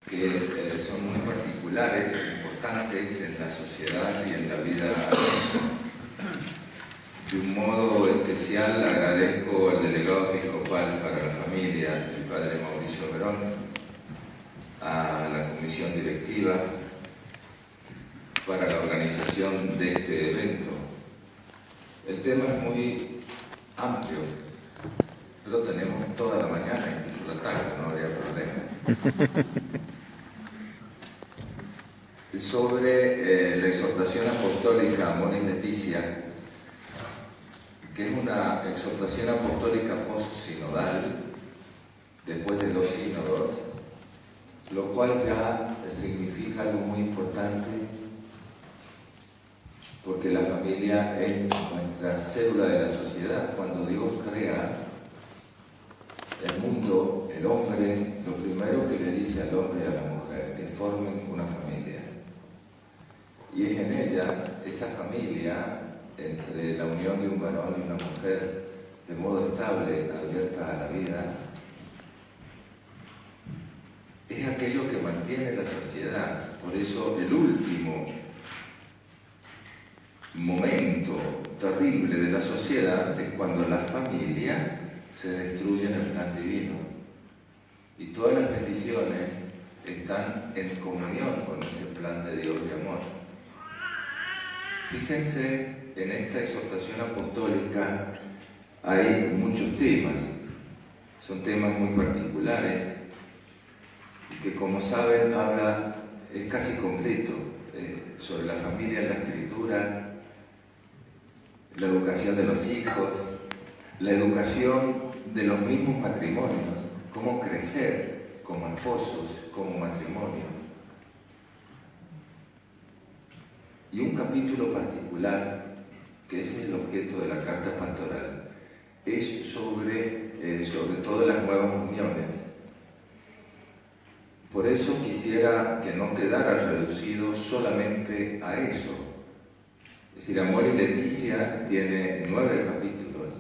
que son muy particulares e importantes en la sociedad y en la vida. De un modo especial agradezco al delegado episcopal para la familia, el padre Mauricio Verón, a la comisión directiva para la organización de este evento. El tema es muy amplio, pero tenemos toda la mañana, incluso la tarde, no habría problema. Sobre la exhortación apostólica Amoris Laetitia, que es una exhortación apostólica post-sinodal, después de 2 sínodos, lo cual ya significa algo muy importante, porque la familia es nuestra célula de la sociedad. Cuando Dios crea el mundo, el hombre, lo primero que le dice al hombre y a la mujer es: formen una familia. Y es en ella, esa familia, entre la unión de un varón y una mujer, de modo estable, abierta a la vida, es aquello que mantiene la sociedad. Por eso el último momento terrible de la sociedad es cuando la familia se destruye en el plan divino. Y todas las bendiciones están en comunión con ese plan de Dios de amor. Fíjense, en esta exhortación apostólica hay muchos temas. Son temas muy particulares y que, como saben, es casi completo sobre la familia en la Escritura, la educación de los hijos, la educación de los mismos matrimonios, cómo crecer como esposos, como matrimonio. Y un capítulo particular, que es el objeto de la carta pastoral, es sobre todo las nuevas uniones. Por eso quisiera que no quedara reducido solamente a eso. Es decir, Amoris Laetitia tiene 9 capítulos,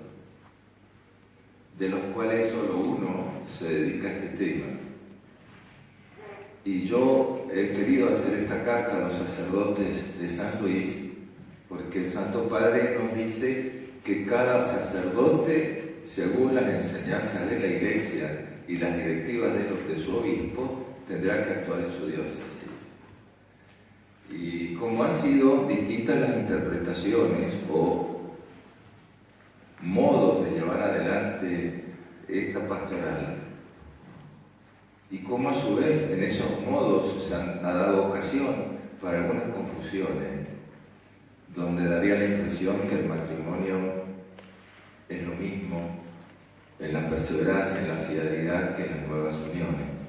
de los cuales solo uno se dedica a este tema. Y yo he querido hacer esta carta a los sacerdotes de San Luis, porque el Santo Padre nos dice que cada sacerdote, según las enseñanzas de la Iglesia y las directivas de su obispo, tendrá que actuar en su diócesis. Y como han sido distintas las interpretaciones o modos de llevar adelante esta pastoral, y como a su vez en esos modos se ha dado ocasión para algunas confusiones, donde daría la impresión que el matrimonio es lo mismo en la perseverancia, en la fidelidad, que en las nuevas uniones.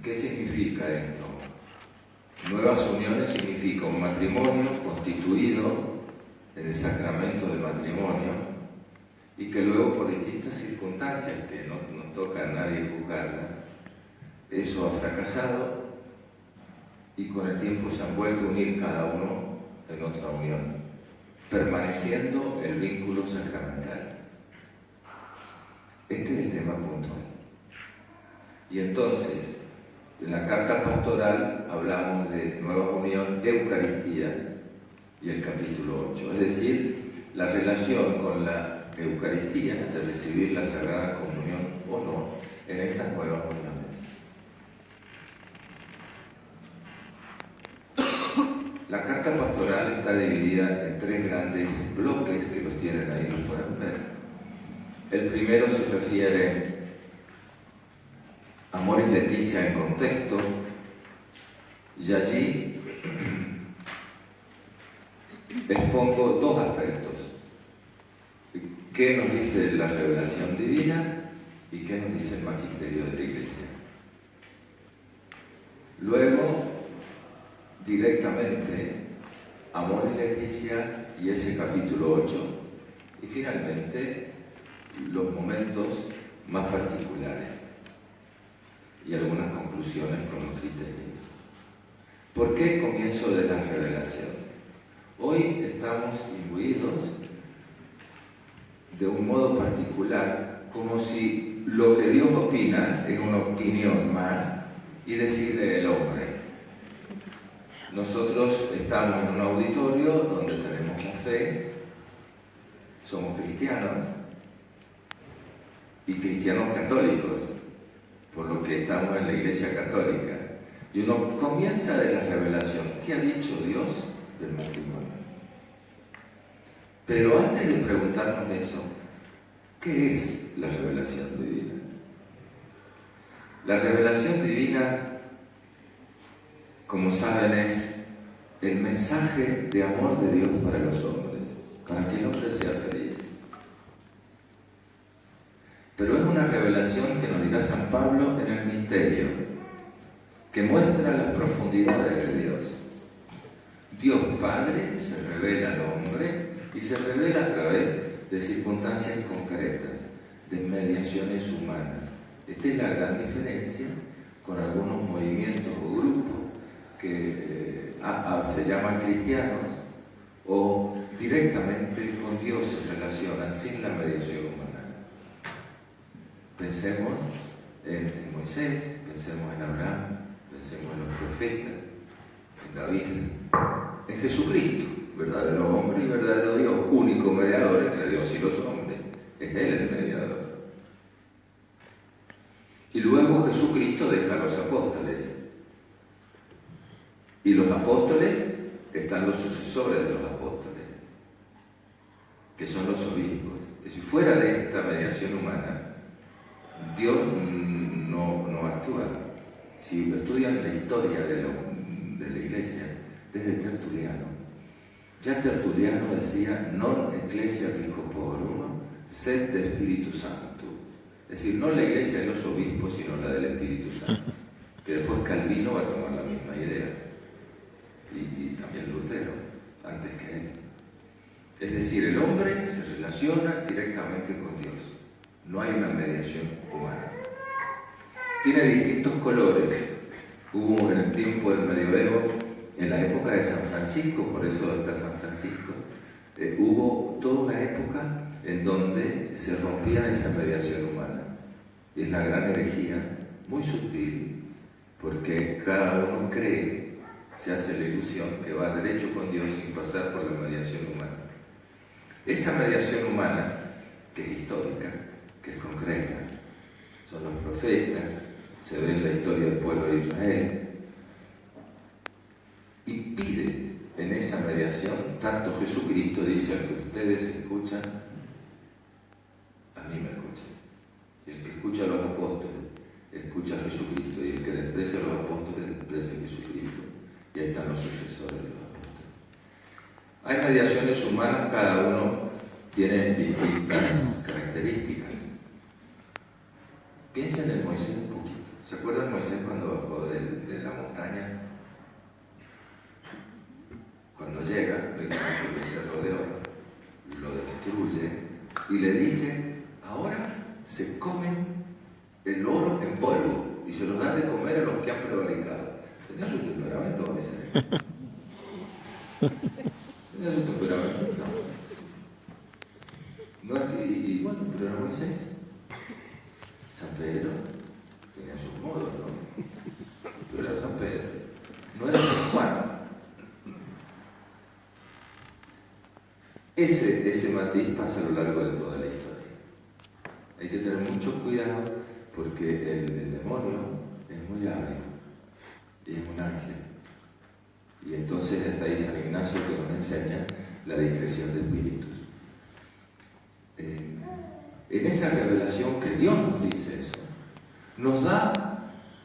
¿Qué significa esto? Nuevas uniones significa un matrimonio constituido en el sacramento del matrimonio y que luego, por distintas circunstancias que no nos toca a nadie juzgarlas, eso ha fracasado y con el tiempo se han vuelto a unir cada uno en otra unión, permaneciendo el vínculo sacramental. Este es el tema puntual. Y entonces, en la carta pastoral hablamos de nueva unión, Eucaristía y el capítulo 8, es decir, la relación con la Eucaristía, de recibir la Sagrada Comunión o no, en estas nuevas uniones. La carta pastoral está dividida en 3 grandes bloques que los tienen ahí, los pueden ver. El primero se refiere a Amoris Laetitia en contexto, y allí expongo 2 aspectos. ¿Qué nos dice la revelación divina y qué nos dice el magisterio de la Iglesia? Luego, directamente, Amoris Laetitia y ese capítulo 8, y finalmente los momentos más particulares y algunas conclusiones con los criterios. ¿Por qué comienzo de la revelación? Hoy estamos imbuidos de un modo particular, como si lo que Dios opina y decirle el hombre. Nosotros estamos en un auditorio donde tenemos la fe, somos cristianos y cristianos católicos, por lo que estamos en la Iglesia Católica. Y uno comienza de la revelación. ¿Qué ha dicho Dios del matrimonio? Pero antes de preguntarnos eso, ¿qué es la revelación divina? La revelación divina, como saben, es el mensaje de amor de Dios para los hombres, para que el hombre sea feliz. Pero es una revelación que nos dirá San Pablo en el misterio, que muestra las profundidades de Dios. Dios Padre se revela al hombre y se revela a través de circunstancias concretas, de mediaciones humanas. Esta es la gran diferencia con algunos movimientos o grupos que se llaman cristianos o directamente con Dios se relacionan sin la mediación humana. Pensemos en Moisés, pensemos en Abraham, pensemos en los profetas, en David, en Jesucristo, verdadero hombre y verdadero Dios, único mediador entre Dios y los hombres. Es Él el mediador. Y luego Jesucristo deja a los apóstoles. Y los apóstoles están los sucesores de los apóstoles, que son los obispos. Es decir, fuera de esta mediación humana, Dios no actúa. Si estudian la historia de la Iglesia, desde Tertuliano, ya Tertuliano decía, non ecclesia episcoporum, sed de Espíritu Santo. Es decir, no la Iglesia de los obispos, sino la del Espíritu Santo. Que después Calvino va a tomar la misma idea. Y también Lutero, antes que él. Es decir, el hombre se relaciona directamente con Dios. No hay una mediación humana. Tiene distintos colores. Hubo en el tiempo del medioevo, en la época de San Francisco, por eso está San Francisco, hubo toda una época en donde se rompía esa mediación humana. Y es la gran herejía, muy sutil, porque cada uno cree, se hace la ilusión que va derecho con Dios sin pasar por la mediación humana. Esa mediación humana, que es histórica, que es concreta, son los profetas, se ve en la historia del pueblo de Israel, y pide en esa mediación, tanto Jesucristo dice, al que ustedes escuchan, a mí me escuchan. Si el que escucha a los apóstoles, escucha a Jesucristo, y el que desprecia a los apóstoles, desprecia a Jesucristo. Y ahí están los sucesores de los apóstoles. Hay mediaciones humanas, cada uno tiene distintas características. Piensen en Moisés un poquito. ¿Se acuerdan Moisés cuando bajó de la montaña? Cuando llega, ve que mucho becerro de oro, lo destruye y le dice, ahora se comen el oro en polvo y se los da de comer a los que han prevaricado. Tenía su temperamento, Moisés. Tenía su temperamento. No es que, y bueno, pero era Moisés. San Pedro tenía sus modos, ¿no? Pero era San Pedro. No era San Juan. Ese matiz pasa a lo largo de toda la historia. Hay que tener mucho cuidado porque el demonio es muy hábil y es un ángel. Y entonces está ahí San Ignacio que nos enseña la discreción de espíritus. En esa revelación que Dios nos dice eso, nos da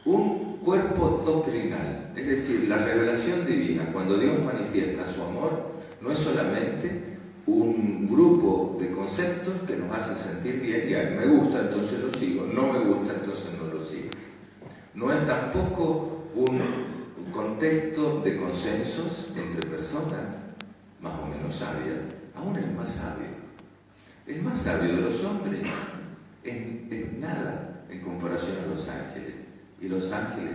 un cuerpo doctrinal. Es decir, la revelación divina, cuando Dios manifiesta su amor, no es solamente un grupo de conceptos que nos hace sentir bien, y me gusta, entonces lo sigo, no me gusta, entonces no lo sigo. No es tampoco un contexto de consensos entre personas más o menos sabias, aún el más sabio. El más sabio de los hombres es nada en comparación a los ángeles, y los ángeles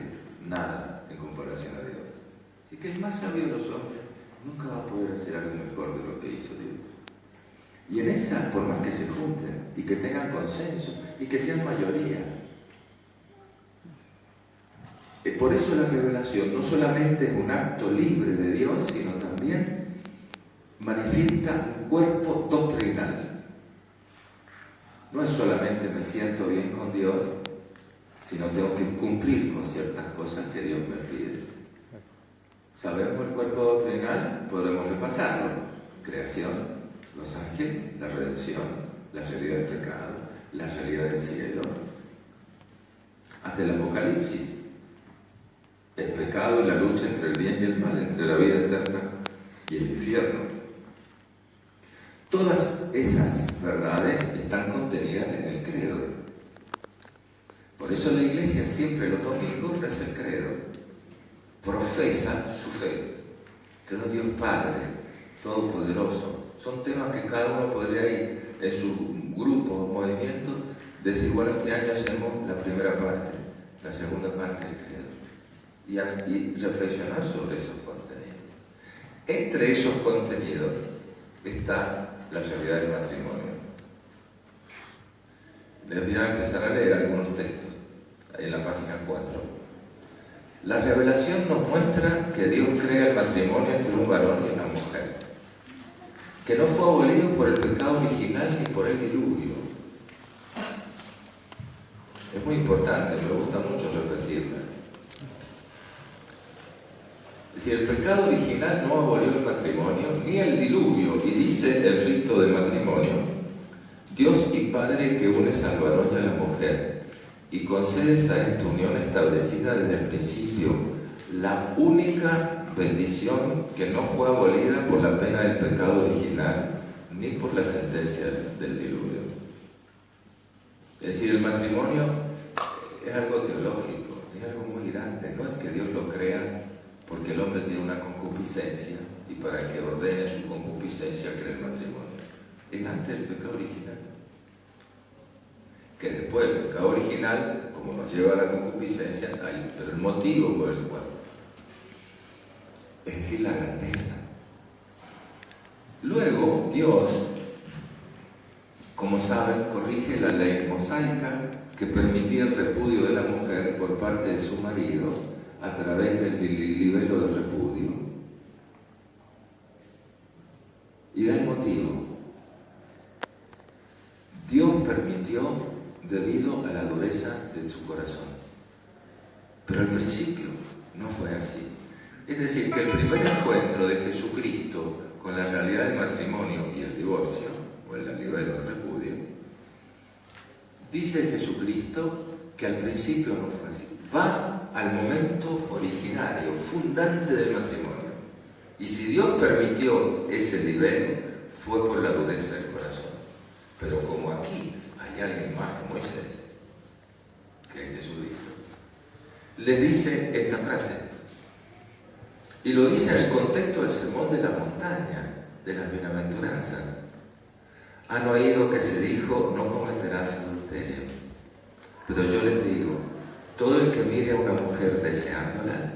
nada en comparación a Dios. Así que el más sabio de los hombres nunca va a poder hacer algo mejor de lo que hizo Dios. Y en esa, por más que se junten y que tengan consenso y que sean mayoría, Por eso la revelación no solamente es un acto libre de Dios, sino también manifiesta un cuerpo doctrinal. No es solamente me siento bien con Dios, sino tengo que cumplir con ciertas cosas que Dios me pide. ¿Sabemos el cuerpo doctrinal? Podemos repasarlo. Creación, los ángeles, la redención, la realidad del pecado, la realidad del cielo, hasta el Apocalipsis. El pecado y la lucha entre el bien y el mal, entre la vida eterna y el infierno. Todas esas verdades están contenidas en el credo. Por eso la Iglesia siempre los domingos reza el credo. Profesa su fe. Creo en Dios Padre, Todopoderoso. Son temas que cada uno podría ir en su grupo o movimiento, decir, bueno, este año hacemos la primera parte, la segunda parte del credo. Y reflexionar sobre esos contenidos. Entre esos contenidos está la realidad del matrimonio. Les voy a empezar a leer algunos textos en la página 4. La revelación nos muestra que Dios crea el matrimonio entre un varón y una mujer, que no fue abolido por el pecado original ni por el diluvio. Es muy importante, me gusta mucho repetirla. Es decir, el pecado original no abolió el matrimonio, ni el diluvio, y dice el rito del matrimonio, Dios y Padre que unes al varón y a la mujer, y concedes a esta unión establecida desde el principio la única bendición que no fue abolida por la pena del pecado original, ni por la sentencia del diluvio. Es decir, el matrimonio es algo teológico, es algo muy grande, no es que Dios lo crea porque el hombre tiene una concupiscencia y para que ordene su concupiscencia crea el matrimonio. Es antes del pecado original. Que después del pecado original, como nos lleva a la concupiscencia, hay, pero el motivo por el cual. Es decir, la grandeza. Luego, Dios, como saben, corrige la ley mosaica que permitía el repudio de la mujer por parte de su marido a través del libelo de repudio. Y da el motivo. Dios permitió debido a la dureza de su corazón. Pero al principio no fue así. Es decir, que el primer encuentro de Jesucristo con la realidad del matrimonio y el divorcio, o el libelo del repudio, dice Jesucristo que al principio no fue así. Va al momento originario, fundante del matrimonio. Y si Dios permitió ese libelo, fue por la dureza del corazón. Pero como aquí hay alguien más que Moisés, que es Jesucristo, le dice esta frase. Y lo dice en el contexto del sermón de la montaña, de las bienaventuranzas. Han oído que se dijo, no cometerás adulterio. Pero yo les digo, todo el que mire a una mujer deseándola,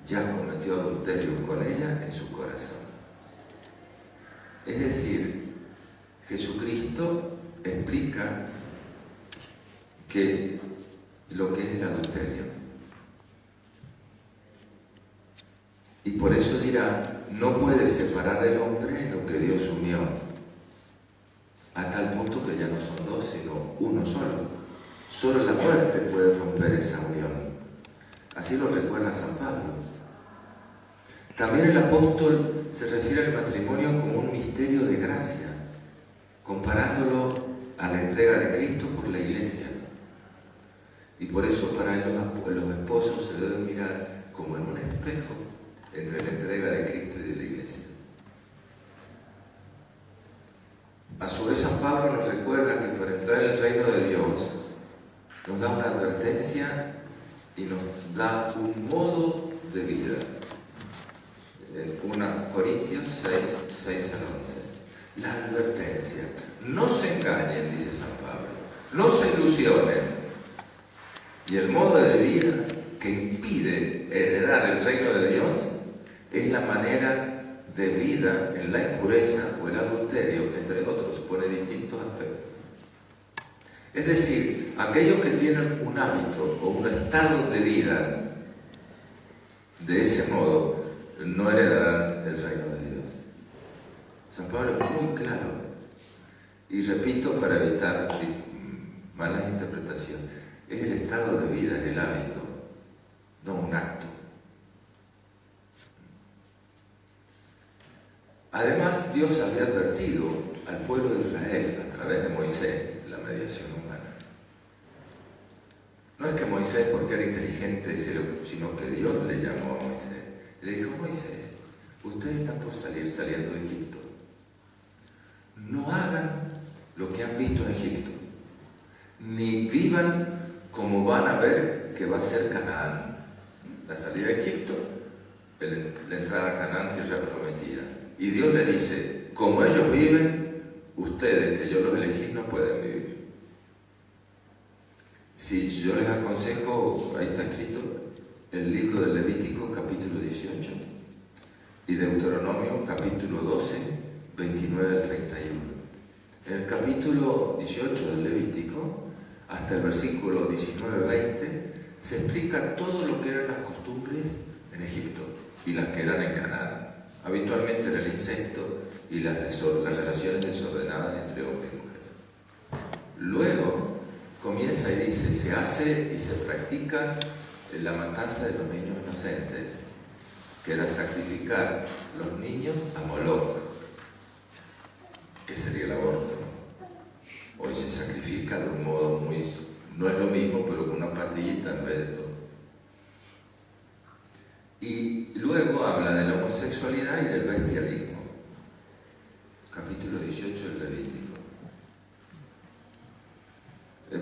ya cometió adulterio con ella en su corazón. Es decir, Jesucristo explica que lo que es el adulterio. Y por eso dirá, no puede separar el hombre lo que Dios unió, a tal punto que ya no son dos, sino uno solo. Solo la muerte puede romper esa unión. Así lo recuerda San Pablo. También el apóstol se refiere al matrimonio como un misterio de gracia, comparándolo a la entrega de Cristo por la Iglesia. Y por eso para él los esposos se deben mirar como en un espejo entre la entrega de Cristo y de la Iglesia. A su vez San Pablo nos recuerda que para entrar en el reino de Dios nos da una advertencia y nos da un modo de vida. En 1 Corintios 6 al 11. La advertencia. No se engañen, dice San Pablo. No se ilusionen. Y el modo de vida que impide heredar el reino de Dios es la manera de vida en la impureza o el adulterio, entre otros, pone distintos aspectos. Es decir, aquellos que tienen un hábito o un estado de vida de ese modo no heredarán el reino de Dios. San Pablo es muy claro, y repito para evitar malas interpretaciones, es el estado de vida, es el hábito, no un acto. Además, Dios había advertido al pueblo de Israel a través de Moisés, la mediación humana. No es que Moisés, porque era inteligente, sino que Dios le llamó a Moisés. Le dijo: Moisés, ustedes están por saliendo de Egipto. No hagan lo que han visto en Egipto, ni vivan como van a ver que va a ser Canaán. La salida de Egipto, la entrada a Canaán, tierra prometida. Y Dios le dice: como ellos viven, ustedes, que yo los elegí, no pueden vivir. Si yo les aconsejo, ahí está escrito, el libro de Levítico, capítulo 18, y Deuteronomio, capítulo 12, 29 al 31. En el capítulo 18 del Levítico, hasta el versículo 19-20, se explica todo lo que eran las costumbres en Egipto y las que eran en Canaán. Habitualmente era el incesto y las relaciones desordenadas entre hombre y mujer. Luego comienza y dice: se hace y se practica la matanza de los niños inocentes, que era sacrificar los niños a Moloch, que sería el aborto. Hoy se sacrifica de un modo muy... no es lo mismo, pero con una pastillita en vez de todo. Y luego habla de la homosexualidad y del bestialismo. Capítulo 18 del Levítico.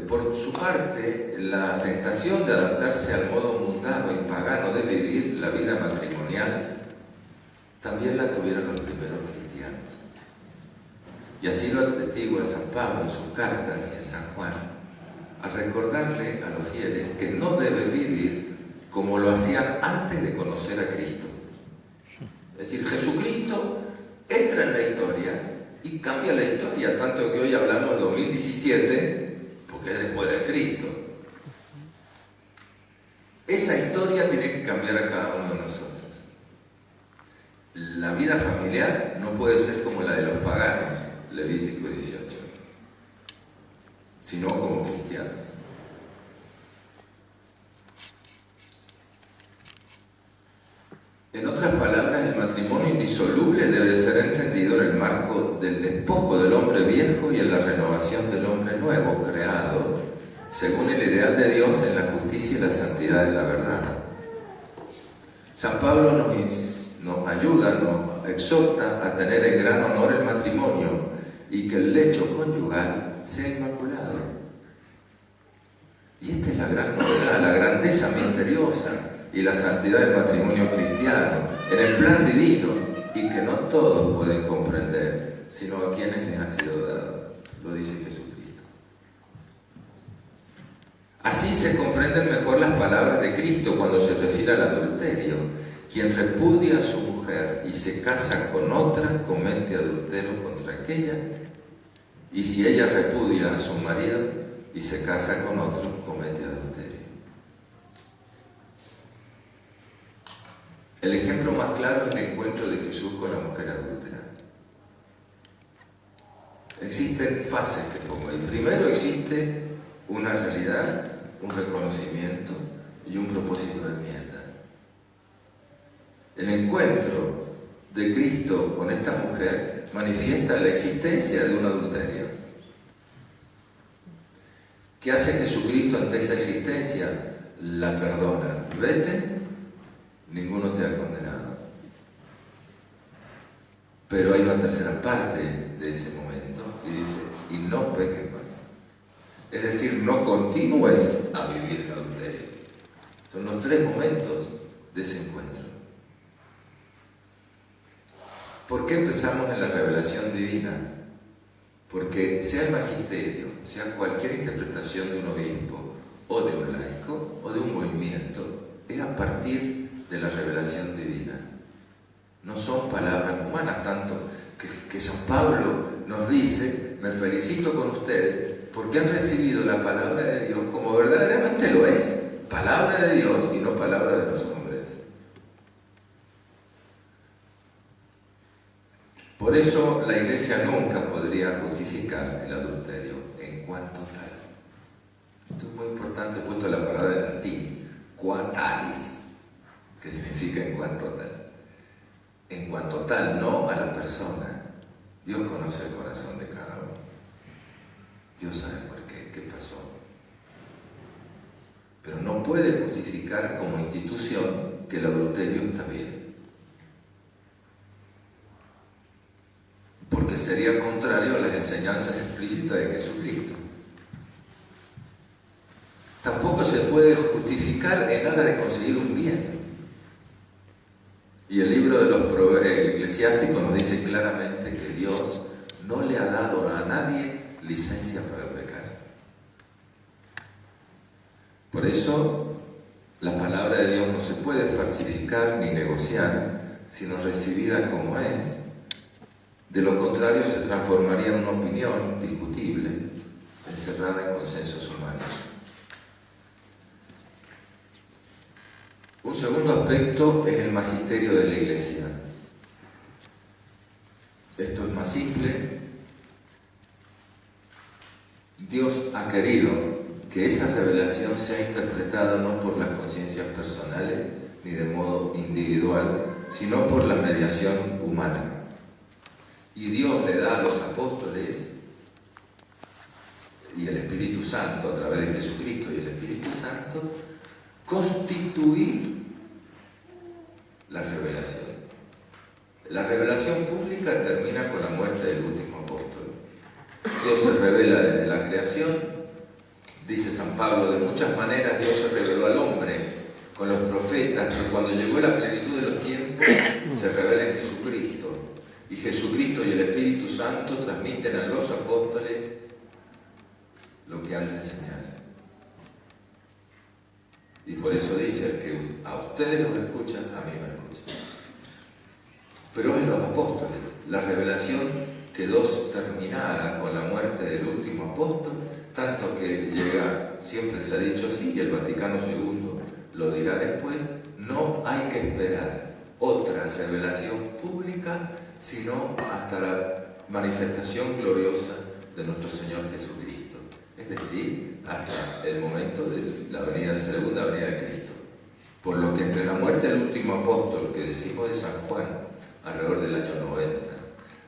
Por su parte, la tentación de adaptarse al modo mundano y pagano de vivir la vida matrimonial también la tuvieron los primeros cristianos. Y así lo atestigua San Pablo en sus cartas y en San Juan, al recordarle a los fieles que no deben vivir como lo hacían antes de conocer a Cristo. Es decir, Jesucristo entra en la historia y cambia la historia, tanto que hoy hablamos de 2017, porque es después de Cristo. Esa historia tiene que cambiar a cada uno de nosotros. La vida familiar no puede ser como la de los paganos, Levítico 18, sino como cristianos. En otras palabras, el matrimonio indisoluble debe ser entendido en el marco del despojo del hombre viejo y en la renovación del hombre nuevo, creado según el ideal de Dios en la justicia y la santidad de la verdad. San Pablo nos ayuda, nos exhorta a tener en gran honor el matrimonio y que el lecho conyugal sea inmaculado. Y esta es la gran novedad, la grandeza misteriosa y la santidad del matrimonio cristiano, en el plan divino, y que no todos pueden comprender, sino a quienes les ha sido dado, lo dice Jesucristo. Así se comprenden mejor las palabras de Cristo cuando se refiere al adulterio. Quien repudia a su mujer y se casa con otra, comete adulterio contra aquella, y si ella repudia a su marido y se casa con otro, comete adulterio. El ejemplo más claro es el encuentro de Jesús con la mujer adúltera. Existen fases que pongo ahí. Primero existe una realidad, un reconocimiento y un propósito de enmienda. El encuentro de Cristo con esta mujer manifiesta la existencia de un adulterio. ¿Qué hace Jesucristo ante esa existencia? La perdona. Vete, ninguno te ha condenado. Pero hay una tercera parte de ese momento y dice: y no peques más. Es decir, no continúes a vivir el adulterio. Son los tres momentos de ese encuentro. ¿Por qué empezamos en la revelación divina? Porque sea el magisterio, sea cualquier interpretación de un obispo, o de un laico, o de un movimiento, es a partir de la revelación divina. No son palabras humanas, tanto que San Pablo nos dice: me felicito con ustedes porque han recibido la palabra de Dios como verdaderamente lo es, palabra de Dios y no palabra de los hombres. Por eso la Iglesia nunca podría justificar el adulterio en cuanto tal. Esto es muy importante, he puesto la palabra en latín, qua talis, que significa en cuanto tal. En cuanto tal, no a la persona. Dios conoce el corazón de cada uno. Dios sabe por qué pasó. Pero no puede justificar como institución que el adulterio está bien. Porque sería contrario a las enseñanzas explícitas de Jesucristo. Tampoco se puede justificar en aras de conseguir un bien. Y el libro de los Eclesiásticos nos dice claramente que Dios no le ha dado a nadie licencia para pecar. Por eso, la palabra de Dios no se puede falsificar ni negociar, sino recibida como es. De lo contrario, se transformaría en una opinión discutible, encerrada en consensos humanos. Un segundo aspecto es el magisterio de la Iglesia. Esto es más simple. Dios ha querido que esa revelación sea interpretada no por las conciencias personales ni de modo individual, sino por la mediación humana. Y Dios le da a los apóstoles y el Espíritu Santo, a través de Jesucristo y el Espíritu Santo, constituir la revelación. La revelación pública termina con la muerte del último apóstol. Dios se revela desde la creación. Dice San Pablo, de muchas maneras Dios se reveló al hombre con los profetas, pero cuando llegó la plenitud de los tiempos, se revela en Jesucristo. Y Jesucristo y el Espíritu Santo transmiten a los apóstoles lo que han de enseñar. Y por eso dice, el que a ustedes los escuchan, a mí me escuchan. Pero es en los apóstoles. La revelación quedó terminada con la muerte del último apóstol, tanto que llega, siempre se ha dicho así, y el Vaticano II lo dirá después, no hay que esperar otra revelación pública, sino hasta la manifestación gloriosa de nuestro Señor Jesucristo. Es decir, hasta el momento de la segunda venida de Cristo. Por lo que entre la muerte del último apóstol, que decimos de San Juan, alrededor del año 90,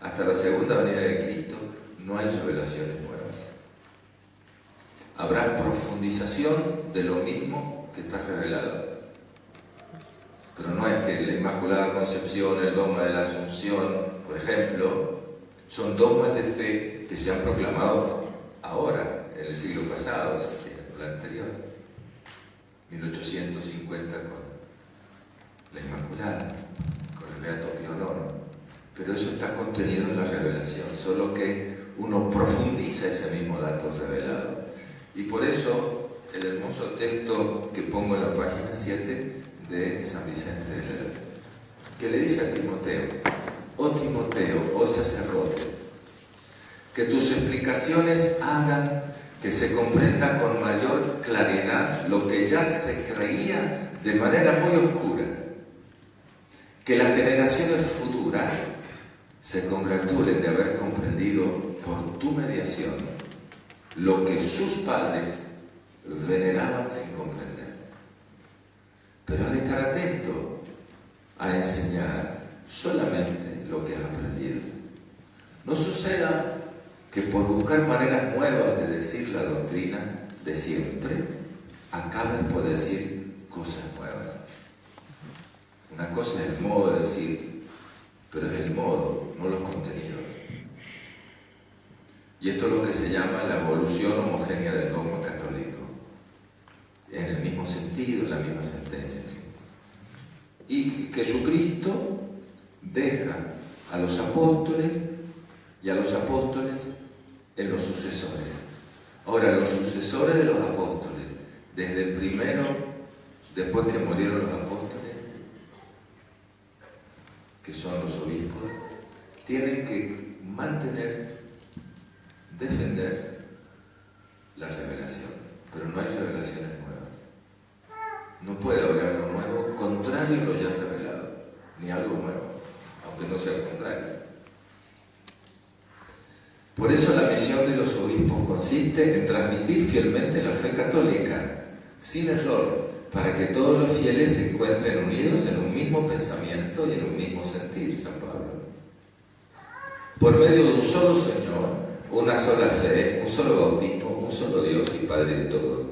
hasta la segunda venida de Cristo, no hay revelaciones nuevas. Habrá profundización de lo mismo que está revelado. Pero no es que la Inmaculada Concepción, el dogma de la Asunción, por ejemplo, son dogmas de fe que se han proclamado ahora, en el siglo pasado, o sea, en el anterior, 1850 con la Inmaculada, con el Beato Pío IX. Pero eso está contenido en la revelación, solo que uno profundiza ese mismo dato revelado. Y por eso el hermoso texto que pongo en la página 7 de San Vicente de Lerdo, que le dice a Timoteo: oh Timoteo, oh sacerdote, que tus explicaciones hagan que se comprenda con mayor claridad lo que ya se creía de manera muy oscura, que las generaciones futuras se congratulen de haber comprendido por tu mediación lo que sus padres veneraban sin comprender. Pero has de estar atento a enseñar solamente lo que has aprendido. No suceda que por buscar maneras nuevas de decir la doctrina de siempre, acabes por decir cosas nuevas. Una cosa es el modo de decir, pero es el modo, no los contenidos. Y esto es lo que se llama la evolución homogénea del dogma católico. En el mismo sentido, en la misma sentencia. Y Jesucristo deja a los apóstoles y a los apóstoles en los sucesores. Ahora, los sucesores de los apóstoles, desde el primero, después que murieron los apóstoles, que son los obispos, tienen que mantener, defender la revelación. Pero no hay revelaciones nuevas. No puede haber algo nuevo contrario a lo ya revelado, ni algo nuevo, aunque no sea el contrario. Por eso la misión de los obispos consiste en transmitir fielmente la fe católica, sin error, para que todos los fieles se encuentren unidos en un mismo pensamiento y en un mismo sentir, San Pablo. Por medio de un solo Señor, una sola fe, un solo bautismo, un solo Dios y Padre de todo.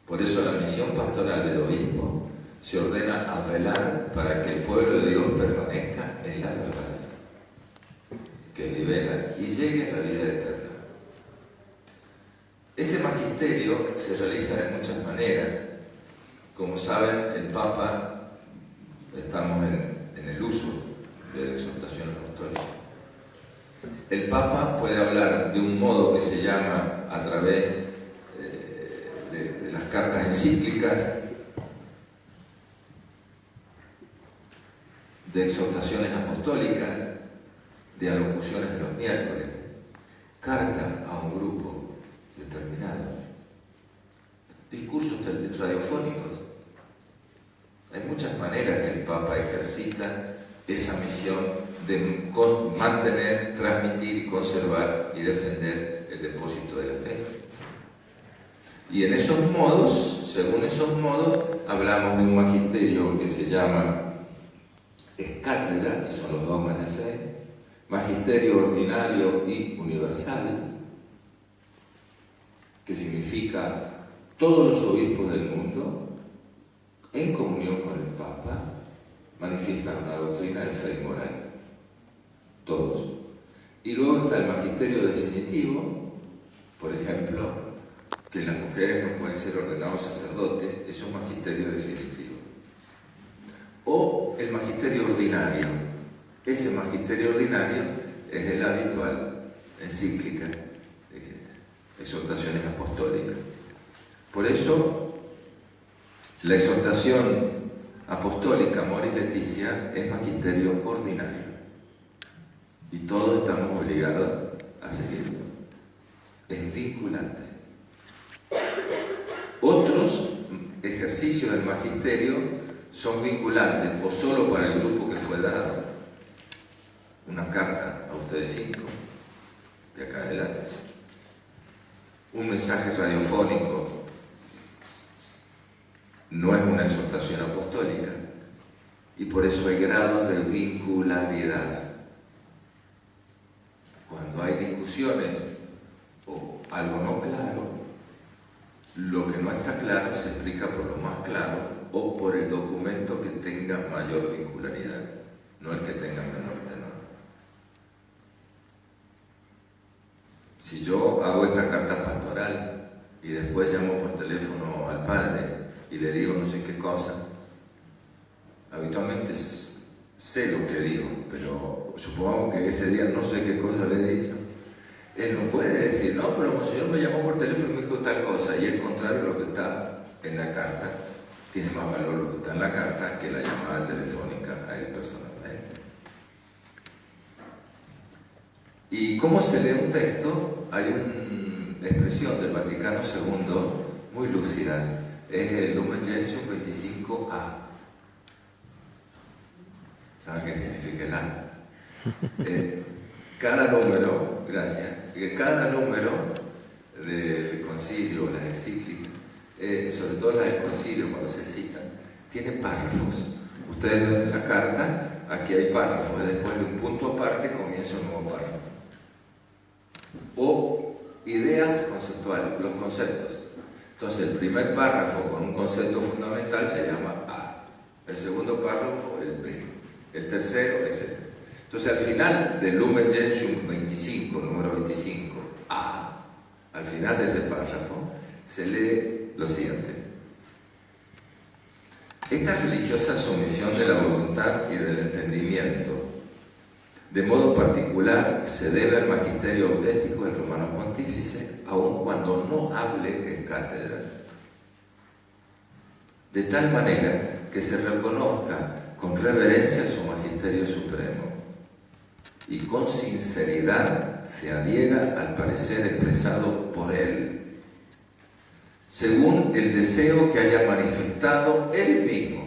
Por eso la misión pastoral del obispo se ordena a velar para que el pueblo de Dios permanezca en la verdad, que libera y llegue a la vida eterna. Ese magisterio se realiza de muchas maneras. Como saben, el Papa, estamos en el uso de la exhortación apostólica. El Papa puede hablar de un modo que se llama a través de las cartas encíclicas, de exhortaciones apostólicas, de alocuciones de los miércoles, carta a un grupo determinado, discursos radiofónicos. Hay muchas maneras que el Papa ejercita esa misión de mantener, transmitir y conservar y defender el depósito de la fe. Y en esos modos, según esos modos, hablamos de un magisterio que se llama escátedra, que son los dogmas de fe, magisterio ordinario y universal, que significa todos los obispos del mundo, en comunión con el Papa, manifiestan una doctrina de fe y moral. Todos. Y luego está el magisterio definitivo, por ejemplo, que las mujeres no pueden ser ordenados sacerdotes, es un magisterio definitivo. O el magisterio ordinario. Ese magisterio ordinario es el habitual, encíclica, exhortaciones apostólicas. Por eso, la exhortación apostólica Amoris Laetitia es magisterio ordinario. Y todos estamos obligados a seguirlo. Es vinculante. Otros ejercicios del magisterio son vinculantes o solo para el grupo que fue dado. Una carta a ustedes 5, de acá adelante. Un mensaje radiofónico no es una exhortación apostólica y por eso hay grados de vincularidad. Cuando hay discusiones o algo no claro, lo que no está claro se explica por lo más claro o por el documento que tenga mayor vincularidad, no el que tenga menor tenor. Si yo hago esta carta pastoral y después llamo por teléfono al padre y le digo no sé qué cosa, habitualmente sé lo que digo, pero supongo que ese día no sé qué cosa le he dicho. Él no puede decir, no, pero Monseñor me llamó por teléfono y me dijo tal cosa, y es contrario a lo que está en la carta. Tiene más valor lo que está en la carta que la llamada telefónica a él personalmente. ¿Y cómo se lee un texto? Hay una expresión del Vaticano II muy lúcida, es el Lumen Gentium 25A. ¿Saben qué significa el A? Cada número, gracias, cada número del concilio, las encíclicas, sobre todo las del concilio cuando se citan, tiene párrafos. Ustedes ven en la carta, aquí hay párrafos, después de un punto aparte comienza un nuevo párrafo. O ideas conceptuales, los conceptos. Entonces el primer párrafo con un concepto fundamental se llama A, el segundo párrafo el B, el tercero, etc. Entonces al final del Lumen Gentium 25, número 25, A, al final de ese párrafo, se lee lo siguiente. Esta religiosa sumisión de la voluntad y del entendimiento, de modo particular, se debe al magisterio auténtico del Romano Pontífice, aun cuando no hable en cátedra. De tal manera que se reconozca con reverencia su magisterio supremo y con sinceridad se adhiera al parecer expresado por él, según el deseo que haya manifestado él mismo.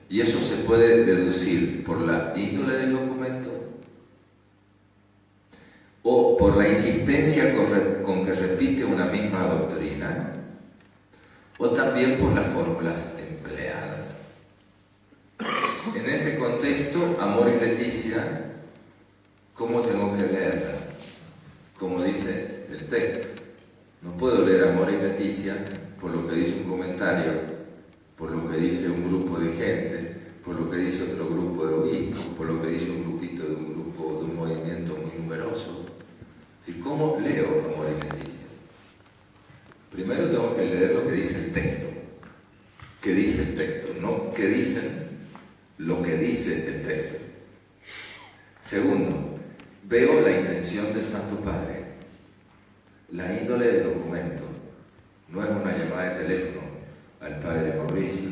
Y eso se puede deducir por la índole del documento, o por la insistencia con que repite una misma doctrina, o también por las fórmulas empleadas. En ese contexto, Amoris Laetitia, ¿cómo tengo que leerla? Como dice el texto. No puedo leer Amoris Laetitia por lo que dice un comentario, por lo que dice un grupo de gente, por lo que dice otro grupo de obispos, por lo que dice un grupito de un grupo, de un movimiento muy numeroso. ¿Cómo leo Amoris Laetitia? Primero tengo que leer lo que dice el texto. ¿Qué dice el texto? No qué dicen, lo que dice el texto. Segundo, veo la intención del Santo Padre, la índole del documento. No es una llamada de teléfono al Padre Mauricio,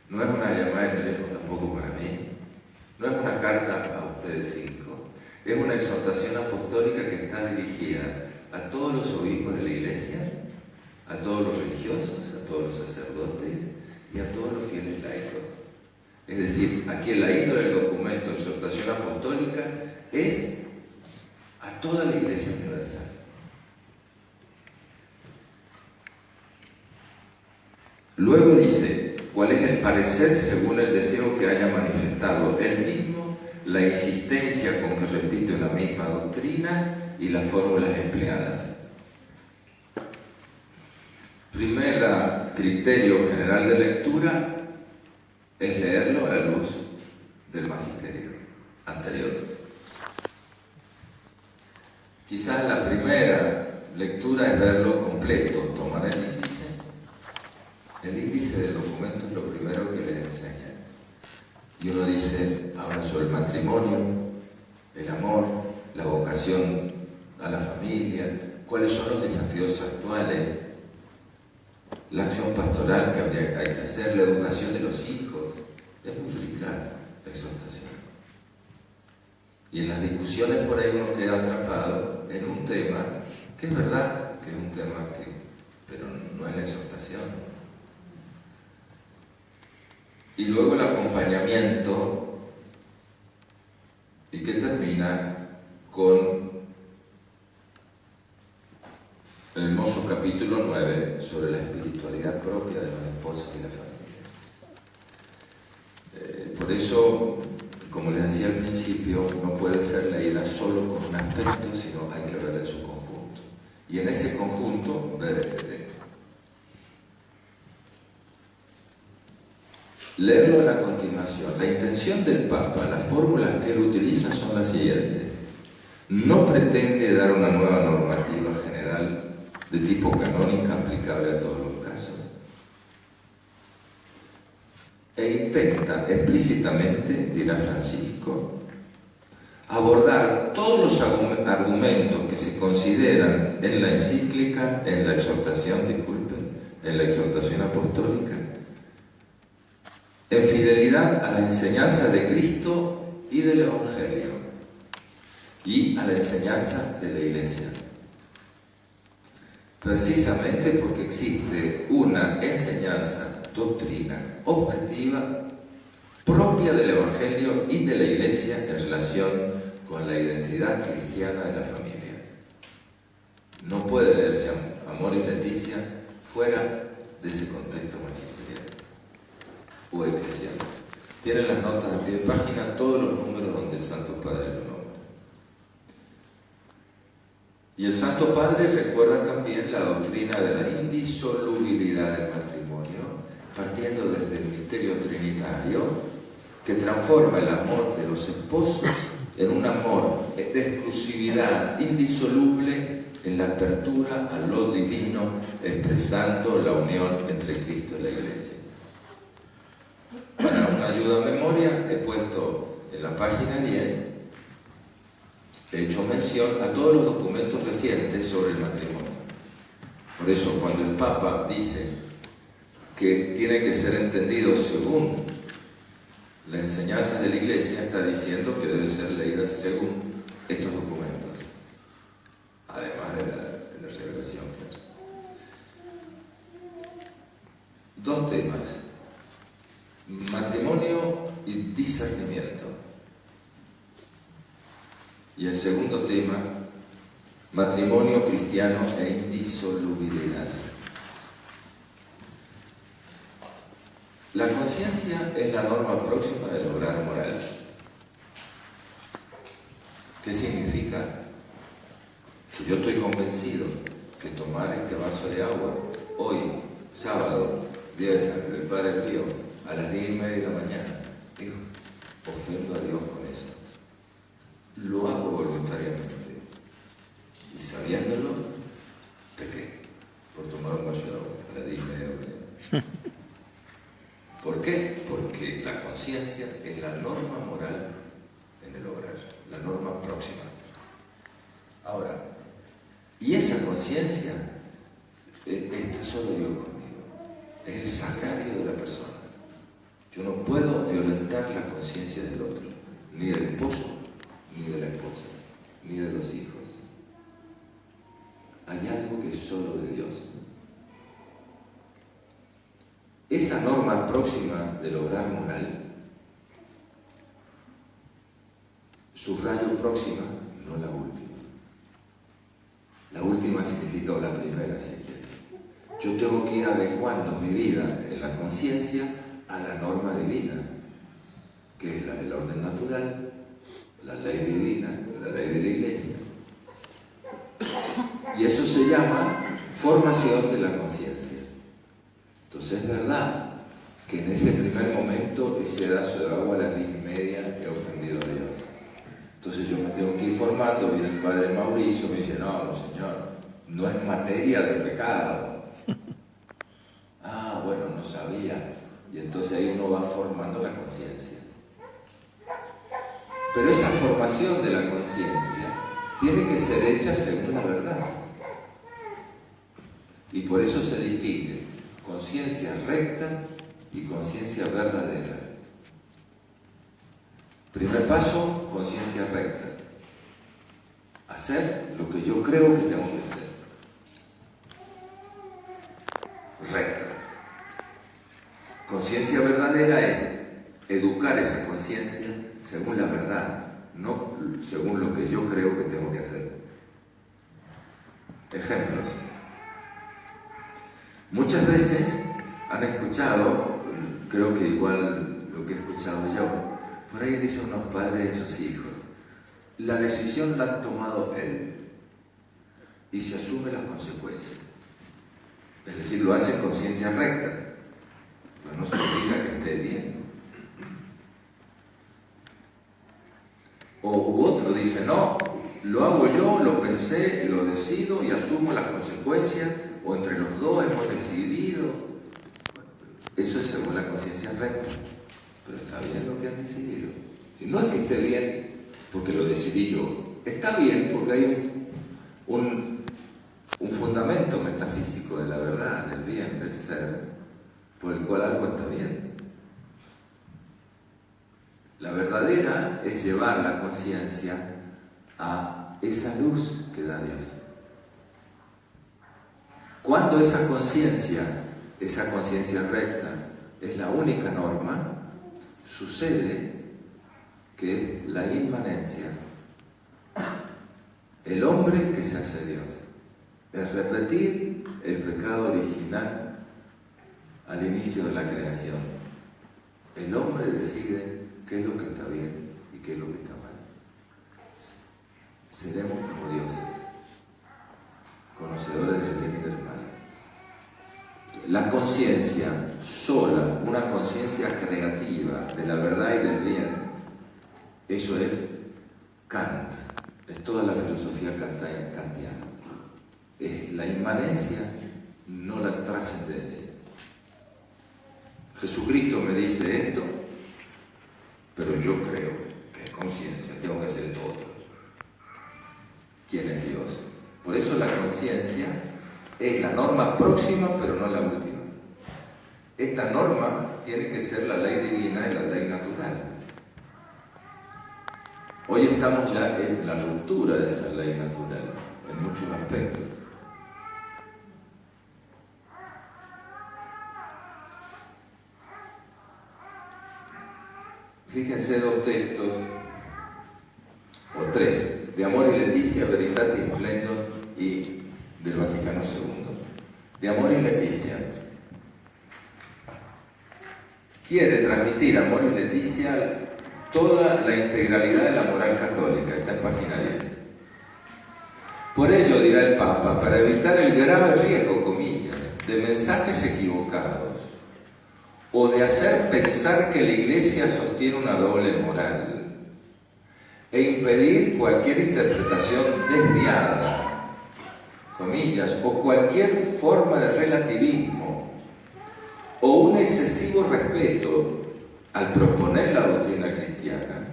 no es una llamada de teléfono tampoco para mí, no es una carta a ustedes cinco, es una exhortación apostólica que está dirigida a todos los obispos de la Iglesia, a todos los religiosos, a todos los sacerdotes y a todos los fieles laicos. Es decir, aquí la índole del documento, exhortación apostólica, es a toda la Iglesia universal. Luego dice, ¿cuál es el parecer según el deseo que haya manifestado él mismo, la insistencia con que repite una misma doctrina y las fórmulas empleadas? Primer criterio general de lectura es leerlo a la luz del magisterio anterior. Quizás la primera lectura es verlo completo, tomar el índice. El índice del documento es lo primero que les enseña. Y uno dice, habla sobre el matrimonio, el amor, la vocación a la familia, cuáles son los desafíos actuales, la acción pastoral que hay que hacer, la educación de los hijos. Es muy rica la exhortación. Y en las discusiones por ahí uno queda atrapado en un tema que es verdad que es un tema pero no es la exhortación. Y luego el acompañamiento, y que termina con el hermoso capítulo 9 sobre la espiritualidad propia de los esposos y la familia. Por eso, como les decía al principio, no puede ser leída solo con un aspecto, sino hay que verla en su conjunto. Y en ese conjunto, ver este tema. Leerlo a la continuación. La intención del Papa, las fórmulas que él utiliza son las siguientes. No pretende dar una nueva normativa general de tipo canónica aplicable a todos los casos. E intenta explícitamente, dirá Francisco, abordar todos los argumentos que se consideran en la encíclica, en la exhortación, en la exhortación apostólica, en fidelidad a la enseñanza de Cristo y del Evangelio, y a la enseñanza de la Iglesia. Precisamente porque existe una enseñanza, doctrina objetiva, propia del Evangelio y de la Iglesia en relación con la identidad cristiana de la familia. No puede leerse Amoris Laetitia fuera de ese contexto magisterial o eclesial. Tienen las notas a pie de página, todos los números donde el Santo Padre lo nombra. Y el Santo Padre recuerda también la doctrina de la indisolubilidad del matrimonio, partiendo desde el misterio trinitario, que transforma el amor de los esposos en un amor de exclusividad indisoluble en la apertura a lo divino, expresando la unión entre Cristo y la Iglesia. Para una ayuda a memoria, he puesto en la página 10, he hecho mención a todos los documentos recientes sobre el matrimonio. Por eso, cuando el Papa dice que tiene que ser entendido según la enseñanza de la Iglesia, está diciendo que debe ser leída según estos documentos, además de la revelación. Dos temas: matrimonio y discernimiento. Y el segundo tema, Matrimonio cristiano e indisolubilidad. La conciencia es la norma próxima del obrar moral. ¿Qué significa? Si yo estoy convencido que tomar este vaso de agua hoy, sábado, día de San del Padre Pío, a las 10:30 de la mañana, digo, ofendo a Dios con eso. Lo hago voluntariamente. Y sabiéndolo, pequé por tomar un vaso de agua a las 10:30 de la mañana. ¿Por qué? Porque la conciencia es la norma moral en el obrar, la norma próxima. Ahora, y esa conciencia está solo Dios conmigo, es el sagrario de la persona. Yo no puedo violentar la conciencia del otro, ni del esposo, ni de la esposa, ni de los hijos. Hay algo que es solo de Dios. Esa norma próxima del obrar moral, subrayo próxima, no la última. La última significa o la primera, si quiere. Yo tengo que ir adecuando mi vida en la conciencia a la norma divina, que es el orden natural, la ley divina, la ley de la Iglesia. Y eso se llama formación de la conciencia. Entonces es verdad que en ese primer momento, ese pedazo de agua a las 10:30 he ofendido a Dios. Entonces yo me tengo que ir formando. Viene el padre Mauricio y me dice, no, señor, no es materia de pecado. Ah, bueno, no sabía. Y entonces ahí uno va formando la conciencia. Pero esa formación de la conciencia tiene que ser hecha según la verdad. Y por eso se distingue conciencia recta y conciencia verdadera. Primer paso, conciencia recta. Hacer lo que yo creo que tengo que hacer. Recta. Conciencia verdadera es educar esa conciencia según la verdad, no según lo que yo creo que tengo que hacer. Ejemplos. Muchas veces han escuchado, creo que igual lo que he escuchado yo, por ahí dicen unos padres de sus hijos, la decisión la han tomado él y se asume las consecuencias. Es decir, lo hace en conciencia recta, pero no significa que esté bien. O otro dice, no, lo hago yo, lo pensé, lo decido y asumo las consecuencias, o entre los dos hemos decidido. Bueno, eso es según la conciencia recta, pero está bien lo que han decidido. Si no es que esté bien porque lo decidí yo, está bien porque hay un fundamento metafísico de la verdad, del bien, del ser, por el cual algo está bien. La verdadera es llevar la conciencia a esa luz que da Dios. Cuando esa conciencia recta, es la única norma, sucede que es la inmanencia. El hombre que se hace Dios. Es repetir el pecado original al inicio de la creación. El hombre decide qué es lo que está bien y qué es lo que está mal. Seremos como dioses, conocedores del bien y del mal. La conciencia sola, una conciencia creativa de la verdad y del bien, eso es Kant, es toda la filosofía kantiana. Es la inmanencia, no la trascendencia. Jesucristo me dice esto, pero yo creo que es conciencia, tengo que hacer todo. ¿Quién es Dios? Por eso la conciencia es la norma próxima, pero no la última. Esta norma tiene que ser la ley divina y la ley natural. Hoy estamos ya en la ruptura de esa ley natural, en muchos aspectos. Fíjense dos textos, o tres, de Amor y Leticia, Veritatis Splendor II, de Amoris Laetitia. Quiere transmitir Amoris Laetitia toda la integralidad de la moral católica. Está en página 10. Por ello, dirá el Papa, para evitar el grave riesgo, comillas, de mensajes equivocados o de hacer pensar que la Iglesia sostiene una doble moral e impedir cualquier interpretación desviada, comillas, o cualquier forma de relativismo o un excesivo respeto al proponer la doctrina cristiana,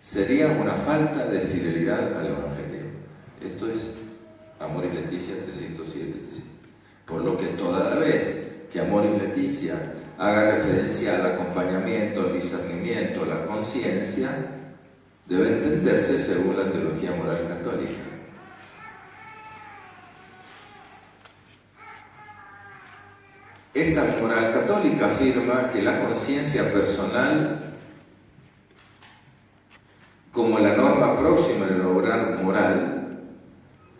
sería una falta de fidelidad al Evangelio. Esto es Amoris Laetitia 307. Por lo que toda la vez que Amoris Laetitia haga referencia al acompañamiento, al discernimiento, a la conciencia, debe entenderse según la teología moral católica. Esta moral católica afirma que la conciencia personal, como la norma próxima del obrar moral,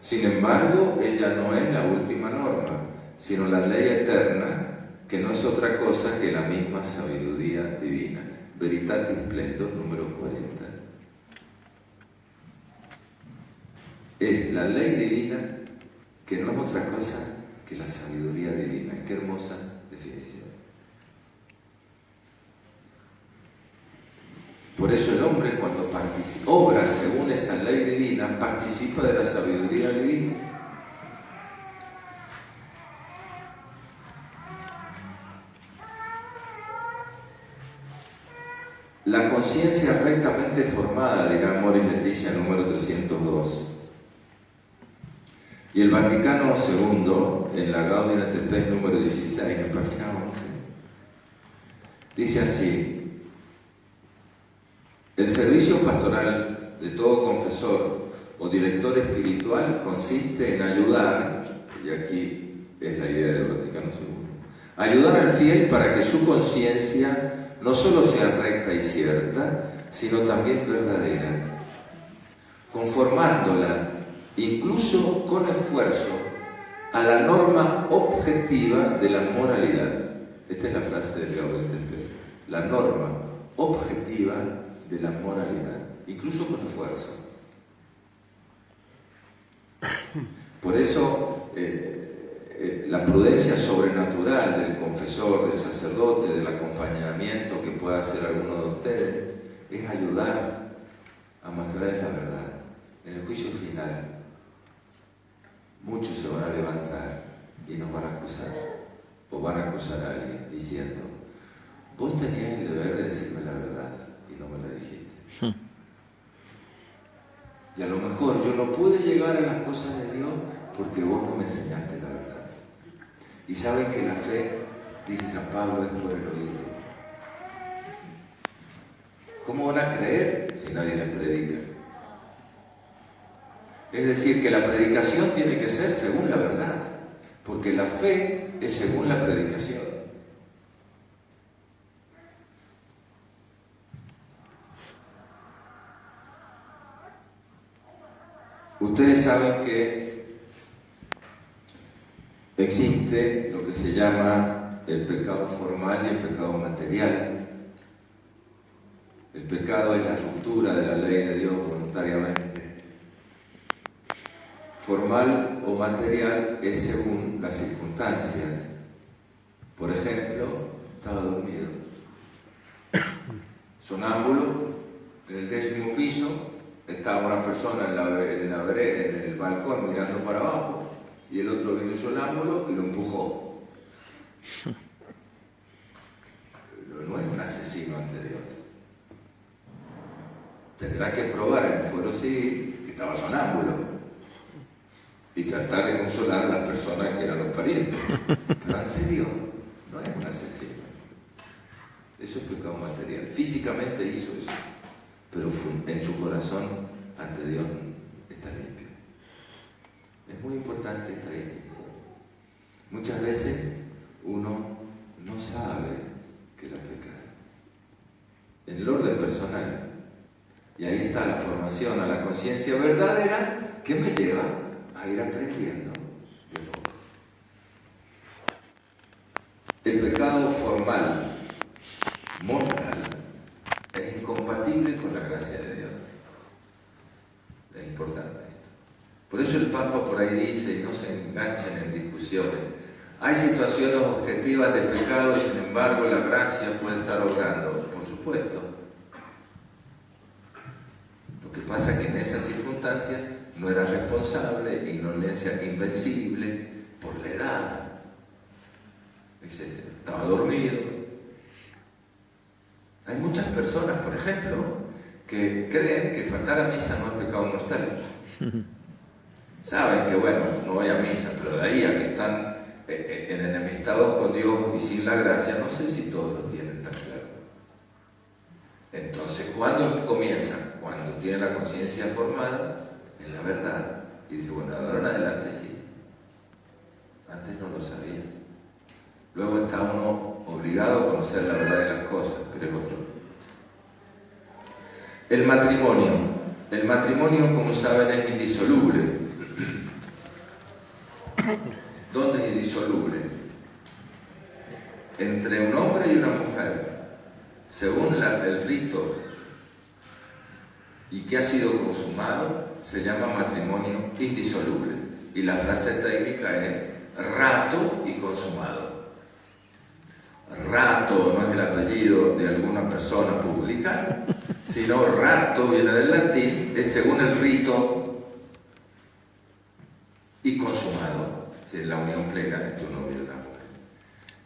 sin embargo, ella no es la última norma, sino la ley eterna, que no es otra cosa que la misma sabiduría divina. Veritatis Splendor, número 40. Es la ley divina que no es otra cosa que la sabiduría divina. Qué hermosa definición. Por eso el hombre, cuando obra según esa ley divina, participa de la sabiduría divina. La conciencia rectamente formada, dirá Amoris Laetitia, número 302. Y el Vaticano II, en la Gaudium et Spes número 16, en página 11, dice así: el servicio pastoral de todo confesor o director espiritual consiste en ayudar, y aquí es la idea del Vaticano II, ayudar al fiel para que su conciencia no solo sea recta y cierta, sino también verdadera, conformándola, incluso con esfuerzo, a la norma objetiva de la moralidad. Esta es la frase del Gaudium et Spes: la norma objetiva de la moralidad, incluso con esfuerzo. Por eso la prudencia sobrenatural del confesor, del sacerdote, del acompañamiento que pueda hacer alguno de ustedes, es ayudar a mostrar la verdad. En el juicio final, muchos se van a levantar y nos van a acusar, o van a acusar a alguien diciendo: vos tenías el deber de decirme la verdad y no me la dijiste. Y a lo mejor yo no pude llegar a las cosas de Dios porque vos no me enseñaste la verdad. Y saben que la fe, dice San Pablo, es por el oído. ¿Cómo van a creer si nadie les predica? Es decir, que la predicación tiene que ser según la verdad, porque la fe es según la predicación. Ustedes saben que existe lo que se llama el pecado formal y el pecado material. El pecado es la ruptura de la ley de Dios voluntariamente. Formal o material es según las circunstancias. Por ejemplo, estaba dormido, sonámbulo, en el 10º piso. Estaba una persona en el balcón mirando para abajo y el otro vino sonámbulo y lo empujó. No es un asesino ante Dios. Tendrá que probar en el fuero civil que estaba sonámbulo y tratar de consolar a las personas que eran los parientes. Pero ante Dios no es un asesino. Eso es pecado material. Físicamente hizo eso, pero en su corazón ante Dios está limpio. Es muy importante esta distinción. Muchas veces uno no sabe que la peca. En el orden personal. Y ahí está la formación a la conciencia verdadera que me lleva a ir aprendiendo de los estado formal, mortal, es incompatible con la gracia de Dios. Es importante esto. Por eso el Papa por ahí dice, y no se enganchen en discusiones, hay situaciones objetivas de pecado y sin embargo la gracia puede estar obrando. Por supuesto. Lo que pasa es que en esas circunstancias no era responsable, ignorancia invencible, por la edad, etc. Estaba dormido. Hay muchas personas, por ejemplo, que creen que faltar a misa no es pecado mortal. Saben que, bueno, no voy a misa, pero de ahí a que están enemistados con Dios y sin la gracia, no sé si todos lo tienen tan claro. Entonces, ¿cuándo comienza? Cuando tiene la conciencia formada en la verdad y dice, bueno, de ahora en adelante sí. Antes no lo sabía. Luego está uno obligado a conocer la verdad de las cosas, creo otro. El matrimonio. El matrimonio, como saben, es indisoluble. ¿Dónde es indisoluble? Entre un hombre y una mujer, según el rito y que ha sido consumado, se llama matrimonio indisoluble. Y la frase técnica es rato y consumado. Rato no es el apellido de alguna persona pública, sino rato viene del latín, es según el rito y consumado, es la unión plena entre un hombre y una mujer.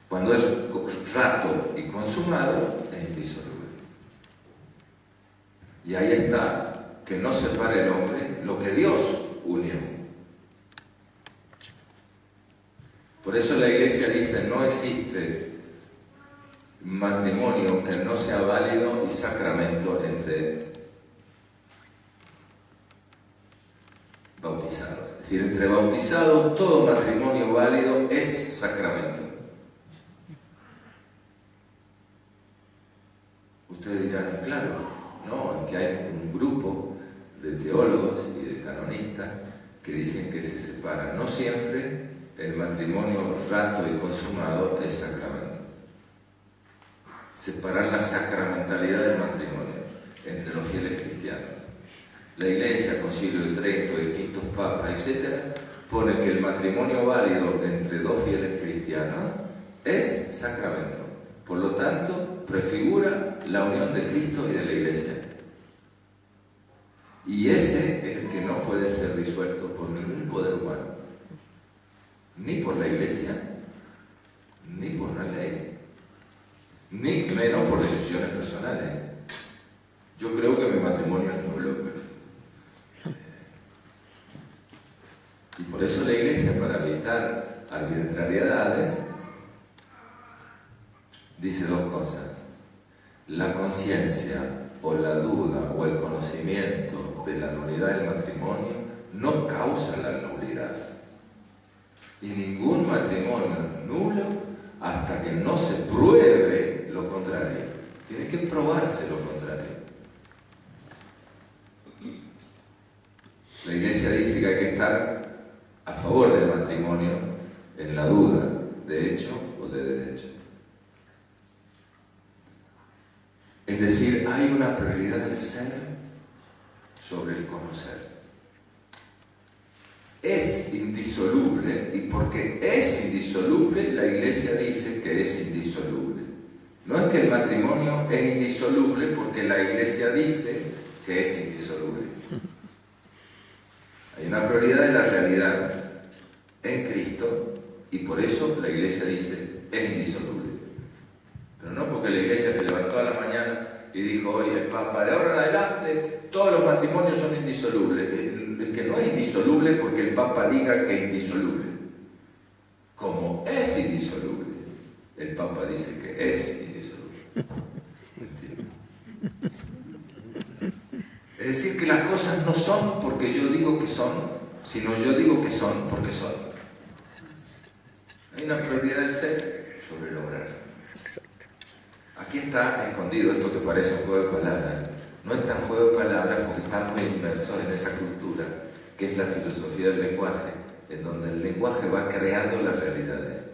Cuando es rato y consumado, es indisoluble. Y ahí está, que no separe el hombre lo que Dios unió. Por eso la Iglesia dice, no existe matrimonio que no sea válido y sacramento entre bautizados. Es decir, entre bautizados todo matrimonio válido es sacramento. Ustedes dirán, claro, no, es que hay un grupo de teólogos y de canonistas que dicen que se separan. No siempre el matrimonio rato y consumado es sacramento. Separar la sacramentalidad del matrimonio entre los fieles cristianos. La Iglesia, Concilio de Trento, distintos papas, etc., pone que el matrimonio válido entre dos fieles cristianos es sacramento. Por lo tanto, prefigura la unión de Cristo y de la Iglesia. Y ese es el que no puede ser disuelto por ningún poder humano, ni por la Iglesia, ni por una ley, ni menos por decisiones personales. Yo creo que mi matrimonio es nulo, y por eso la Iglesia, para evitar arbitrariedades, dice dos cosas. La conciencia o la duda o el conocimiento de la nulidad del matrimonio no causa la nulidad. Y ningún matrimonio es nulo hasta que no se pruebe lo contrario. Tiene que probarse lo contrario. La Iglesia dice que hay que estar a favor del matrimonio en la duda de hecho o de derecho. Es decir, hay una prioridad del ser sobre el conocer. Es indisoluble, y porque es indisoluble, la Iglesia dice que es indisoluble. No es que el matrimonio es indisoluble porque la Iglesia dice que es indisoluble. Hay una prioridad de la realidad en Cristo y por eso la Iglesia dice es indisoluble. Pero no porque la Iglesia se levantó a la mañana y dijo, oye, el Papa, de ahora en adelante todos los matrimonios son indisolubles. Es que no es indisoluble porque el Papa diga que es indisoluble. Como es indisoluble, el Papa dice que es indisoluble. ¿Entiendes? Es decir, que las cosas no son porque yo digo que son, sino yo digo que son porque son. Hay una prioridad del ser sobre el obrar. Aquí está escondido esto que parece un juego de palabras. No es tan juego de palabras porque estamos inmersos en esa cultura que es la filosofía del lenguaje, en donde el lenguaje va creando las realidades.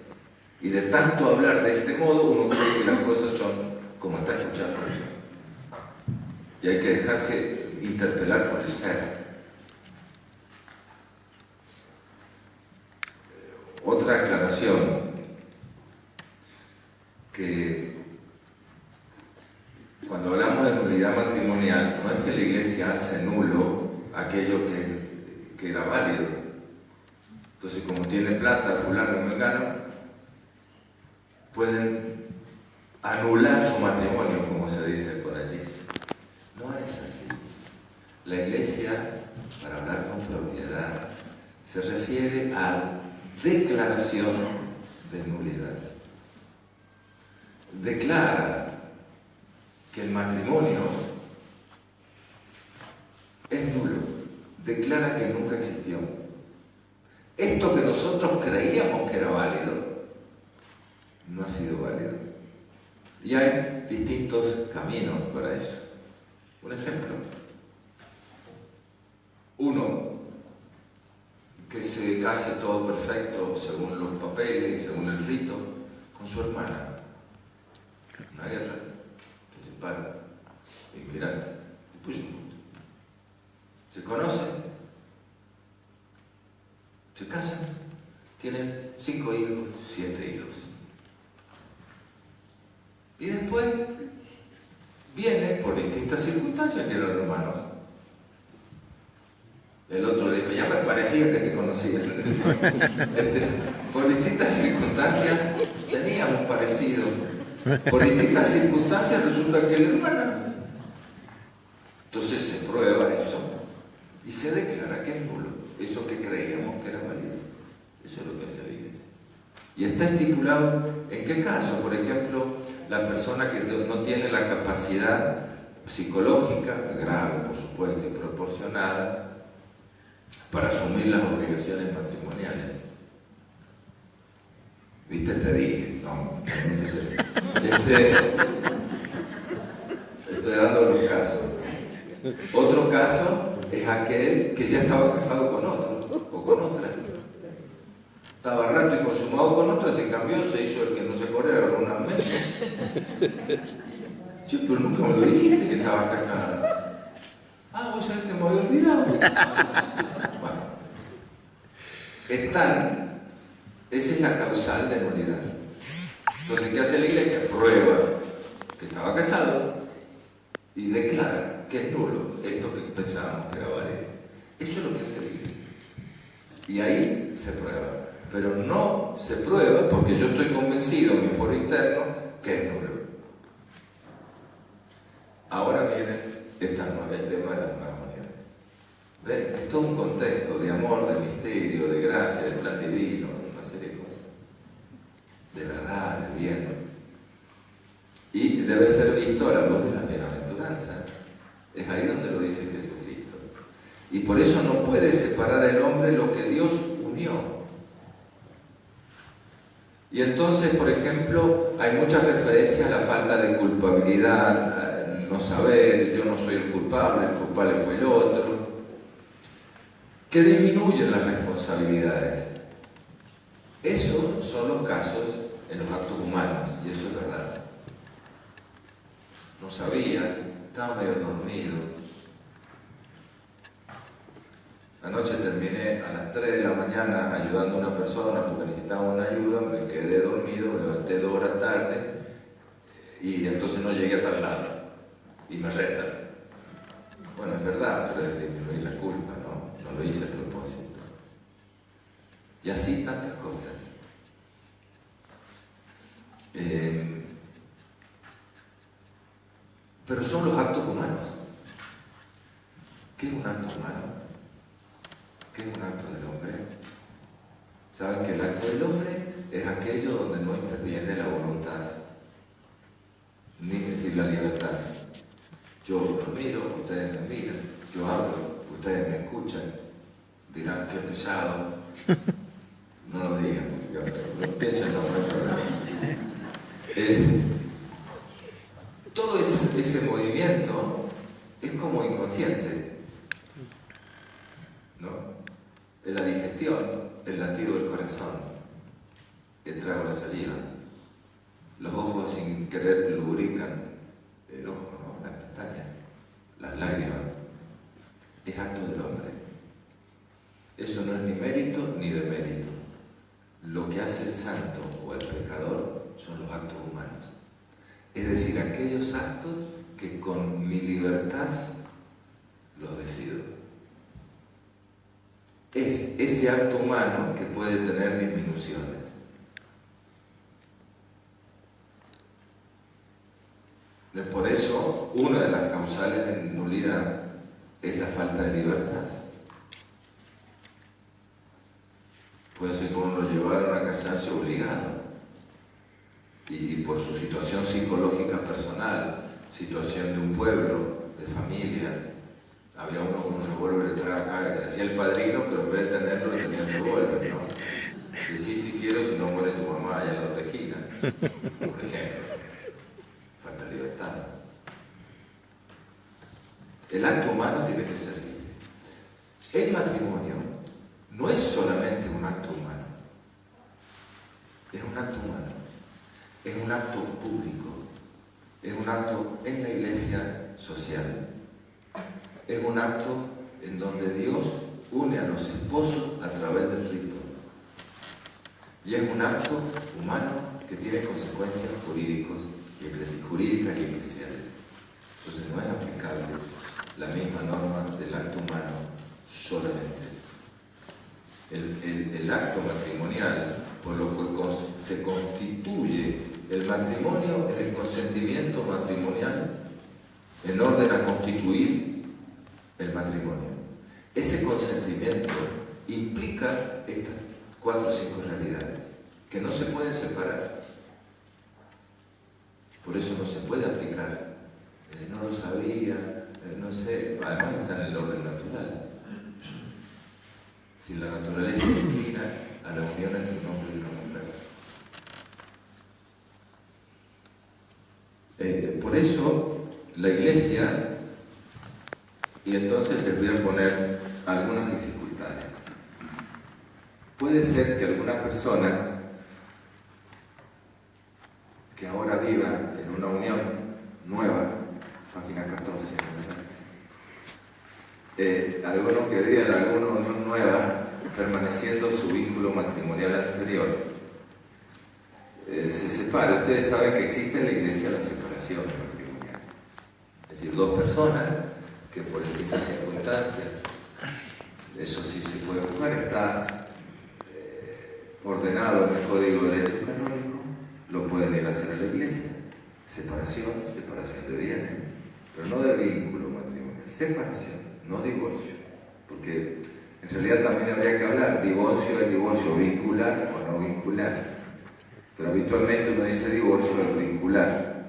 Y de tanto hablar de este modo, uno cree que las cosas son como está escuchando yo. Y hay que dejarse interpelar por el ser. Otra aclaración, que cuando hablamos de nulidad matrimonial, no es que la Iglesia hace nulo aquello que era válido. Entonces, como tiene plata fulano y mengano, pueden anular su matrimonio, como se dice por allí. No es así. La Iglesia, para hablar con propiedad, se refiere a declaración de nulidad. Declara que el matrimonio es nulo, declara que nunca existió. Esto que nosotros creíamos que era válido, no ha sido válido. Y hay distintos caminos para eso. Un ejemplo. Uno que se case todo perfecto según los papeles y según el rito con su hermana. Una guerra, que se para, inmigrante, después se conocen, se casan, tienen 5 hijos, 7 hijos. Y después viene, por distintas circunstancias, que eran hermanos. El otro dijo, ya me parecía que te conocía. Por distintas circunstancias teníamos parecido. Por distintas circunstancias resulta que era hermana. Entonces se prueba eso y se declara que es nulo. Eso que creíamos que era válido. Eso es lo que hace la Iglesia. Y está estipulado en qué caso. Por ejemplo, la persona que no tiene la capacidad psicológica, grave por supuesto y proporcionada, para asumir las obligaciones matrimoniales. ¿Viste? Te dije, no sé. Estoy dando los casos. Otro caso es aquel que ya estaba casado con otro o con otra. Estaba rato y consumado con otra, se cambió, se hizo el que no se acuerda, agarró una mesa. Sí, pero nunca me lo dijiste que estaba casada. Ah, vos sabés que me había olvidado. Bueno, esa es la causal de nulidad. Entonces, ¿qué hace la Iglesia? Prueba que estaba casado y declara que es nulo esto que pensábamos que era válido. Eso es lo que hace la Iglesia. Y ahí se prueba. Pero no se prueba porque yo estoy convencido en mi foro interno que es nulo. Ahora viene el tema de las nuevas unidades. ¿Ven? Es todo un contexto de amor, de misterio, de gracia, de plan divino, una serie de cosas. De verdad, de bien. Y debe ser visto a la luz de las bienaventuranzas. Es ahí donde lo dice Jesucristo. Y por eso no puede separar el hombre lo que Dios unió. Y entonces, por ejemplo, hay muchas referencias a la falta de culpabilidad, a no saber, yo no soy el culpable fue el otro, que disminuyen las responsabilidades. Esos son los casos en los actos humanos, y eso es verdad. No sabía, estaba medio dormido. Anoche terminé a las 3 de la mañana ayudando a una persona porque necesitaba una ayuda, me quedé dormido, me levanté 2 horas tarde y entonces no llegué a tal lado y me retan. Bueno, es verdad, pero es disminuir la culpa, ¿no? No lo hice a propósito. Y así tantas cosas. Pero son los actos humanos. ¿Qué es un acto humano? ¿Qué es un acto del hombre? ¿Saben que el acto del hombre es aquello donde no interviene la voluntad, ni decir la libertad? Yo los miro, ustedes me miran, yo hablo, ustedes me escuchan, dirán qué pesado. No lo digan, porque piensen, no hay problema. Todo ese movimiento es como inconsciente, ¿no? Es la digestión, el latido del corazón, el trago de la saliva. Los ojos sin querer lubrican el ojo, ¿no? Las pestañas, las lágrimas. Es acto del hombre. Eso no es ni mérito ni demérito. Lo que hace el santo o el pecador son los actos humanos. Es decir, aquellos actos que con mi libertad los decido. Es ese acto humano que puede tener disminuciones. Por eso, una de las causales de nulidad es la falta de libertad. Puede ser que uno lo llevaron a casarse obligado y por su situación psicológica personal, situación de un pueblo, de familia. Había uno con un revólver detrás de la cara, se hacía el padrino, pero en vez de tenerlo, tenía el revólver, ¿no? Y sí quiero, si no muere tu mamá allá en la otra esquina, por ejemplo. Falta de libertad. El acto humano tiene que ser libre. El matrimonio no es solamente un acto humano, es un acto humano, es un acto público, es un acto en la iglesia social, es un acto en donde Dios une a los esposos a través del rito, y es un acto humano que tiene consecuencias jurídicas y eclesiales. Entonces no es aplicable la misma norma del acto humano solamente. El acto matrimonial, por lo que se constituye el matrimonio, es el consentimiento matrimonial en orden a constituir el matrimonio. Ese consentimiento implica estas 4 o 5 realidades que no se pueden separar. Por eso no se puede aplicar. No lo sabía, no sé. Además está en el orden natural. Si la naturaleza inclina a la unión entre un hombre y una mujer. Por eso la Iglesia, y entonces les voy a poner algunas dificultades. Puede ser que alguna persona que ahora viva en una unión nueva, página 14, algunos que viven en alguna unión nueva, permaneciendo su vínculo matrimonial anterior, se separa. Ustedes saben que existe en la Iglesia la separación matrimonial. Es decir, 2 personas que por distintas circunstancias, eso sí se puede buscar, está ordenado en el Código de Derecho Canónico, lo pueden ir a hacer a la Iglesia. Separación de bienes, pero no de vínculo matrimonial. Separación, no divorcio. Porque en realidad también habría que hablar, divorcio es divorcio vincular o no vincular. Pero habitualmente uno dice divorcio es vincular.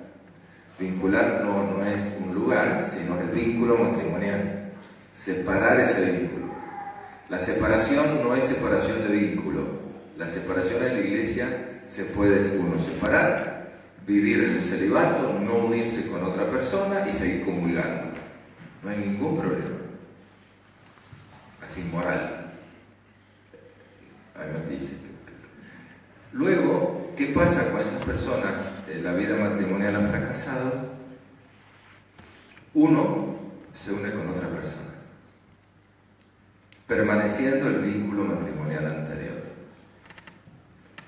Vincular no es un lugar, sino el vínculo matrimonial. Separar ese vínculo. La separación no es separación de vínculo. La separación en la Iglesia se puede uno separar, vivir en el celibato, no unirse con otra persona y seguir comulgando. No hay ningún problema. Es inmoral. Ahí me dice. Luego, ¿qué pasa con esas personas? La vida matrimonial ha fracasado. Uno se une con otra persona, permaneciendo el vínculo matrimonial anterior.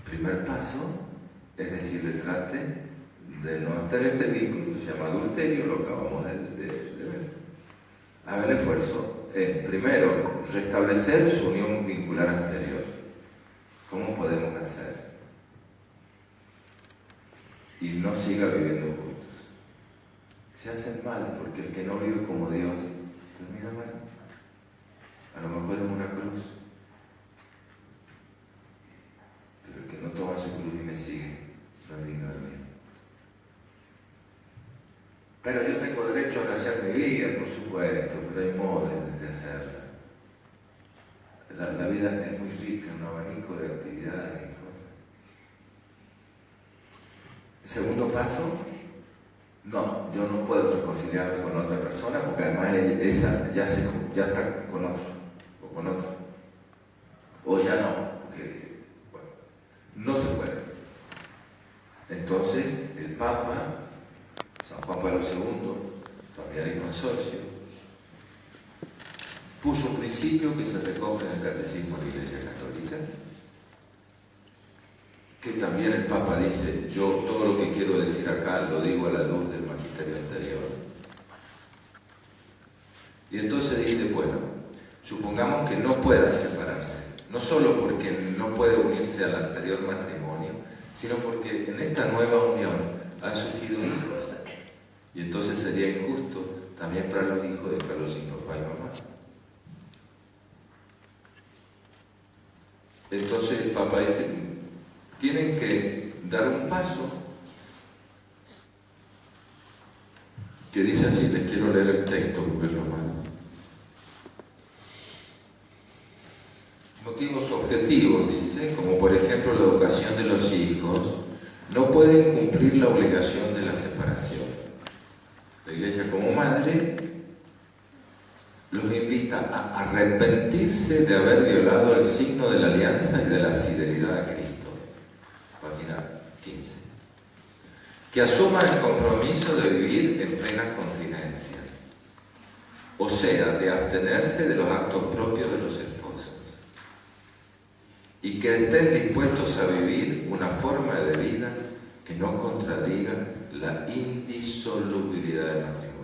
Primer paso, es decir, le trate de no estar este vínculo, esto se llama adulterio, lo acabamos de ver. Haga el esfuerzo en, primero, restablecer su unión vincular anterior. ¿Cómo podemos hacer? Y no siga viviendo juntos. Se hacen mal porque el que no vive como Dios termina mal. A lo mejor es una cruz. Pero el que no toma su cruz y me sigue no es digno de mí. Pero yo tengo derecho a rehacer mi vida, por supuesto, pero hay modos de hacerla. La vida es muy rica, un abanico de actividades y cosas. Segundo paso, no, yo no puedo reconciliarme con otra persona porque además esa ya está con otro o con otra. O ya no, porque, bueno, no se puede. Entonces el Papa, San Juan Pablo II, Familiaris Consortio, puso un principio que se recoge en el Catecismo de la Iglesia Católica, que también el Papa dice: yo todo lo que quiero decir acá lo digo a la luz del magisterio anterior. Y entonces dice, bueno, supongamos que no pueda separarse, no solo porque no puede unirse al anterior matrimonio, sino porque en esta nueva unión han surgido hijos. Y entonces sería injusto también para los hijos dejarlos sin papá y mamá. Entonces el Papa dice: tienen que dar un paso, que dice así, les quiero leer el texto porque es lo más. Motivos objetivos, dice, como por ejemplo la educación de los hijos, no pueden cumplir la obligación de la separación. La Iglesia como madre los invita a arrepentirse de haber violado el signo de la alianza y de la fidelidad a Cristo. Página 15. Que asuman el compromiso de vivir en plena continencia, o sea, de abstenerse de los actos propios de los esposos, y que estén dispuestos a vivir una forma de vida que no contradiga la indisolubilidad del matrimonio.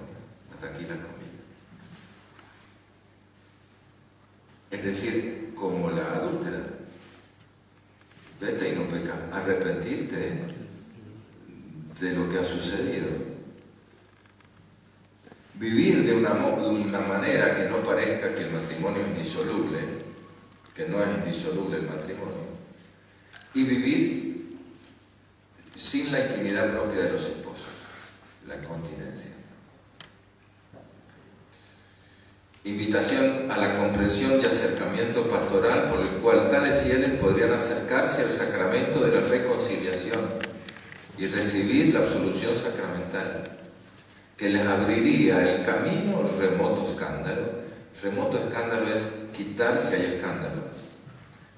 Hasta aquí la comilla. Es decir, como la adúltera. Vete y no pecas. Arrepentirte de lo que ha sucedido. Vivir de una manera que no parezca que el matrimonio es indisoluble, que no es indisoluble el matrimonio, y vivir sin la intimidad propia de los esposos, la continencia. Invitación a la comprensión y acercamiento pastoral por el cual tales fieles podrían acercarse al sacramento de la reconciliación y recibir la absolución sacramental, que les abriría el camino al remoto escándalo. Remoto escándalo es quitar si hay escándalo.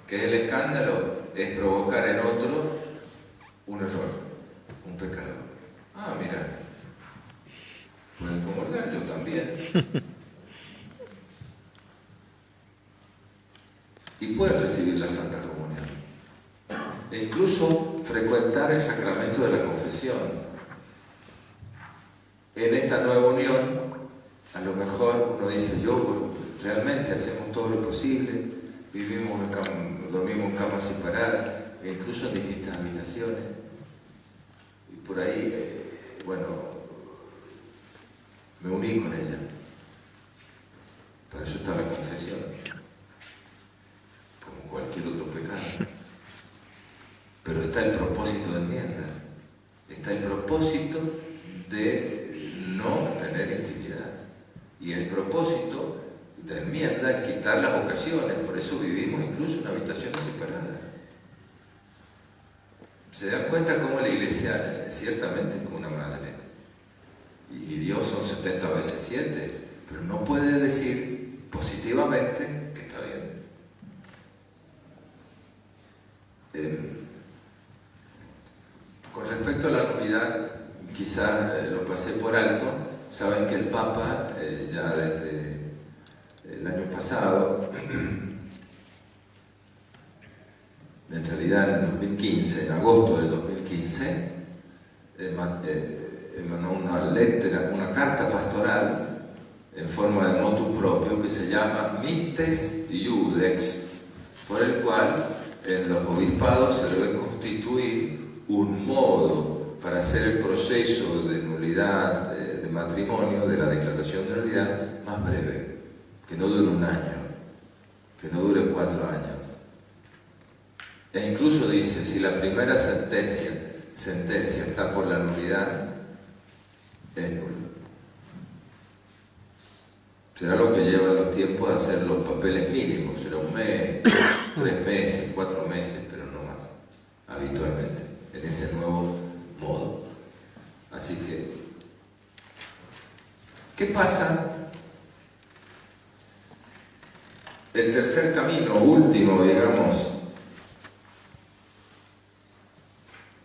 ¿Qué es el escándalo? Es provocar en otro un error, un pecado. Ah, mira, pueden comulgar, yo también. Y pueden recibir la Santa Comunión. E incluso frecuentar el sacramento de la confesión. En esta nueva unión, a lo mejor uno dice, yo realmente hacemos todo lo posible, dormimos en camas separadas, e incluso en distintas habitaciones. Y por ahí, me uní con ella. Para eso está la confesión, como cualquier otro pecado. Pero está el propósito de enmienda, está el propósito de no tener intimidad. Y el propósito de enmienda es quitar las ocasiones, por eso vivimos incluso en habitaciones separadas. Se dan cuenta cómo la Iglesia ciertamente es como una madre, y Dios son 70 veces 7, pero no puede decir positivamente que está bien. Con respecto a la nulidad, quizás lo pasé por alto. Saben que el Papa, ya desde el año pasado, en realidad en el 2015, en agosto del 2015, emanó una carta pastoral en forma de motu propio que se llama Mites Iudex, por el cual en los obispados se debe constituir un modo para hacer el proceso de nulidad de matrimonio, de la declaración de nulidad, más breve, que no dure un año, que no dure 4 años. E incluso dice, si la primera sentencia está por la nulidad, es nulo. Será lo que llevan los tiempos de hacer los papeles mínimos, será 1 mes, 3 meses, 4 meses, pero no más, habitualmente, en ese nuevo modo. Así que, ¿qué pasa? El tercer camino, último, digamos,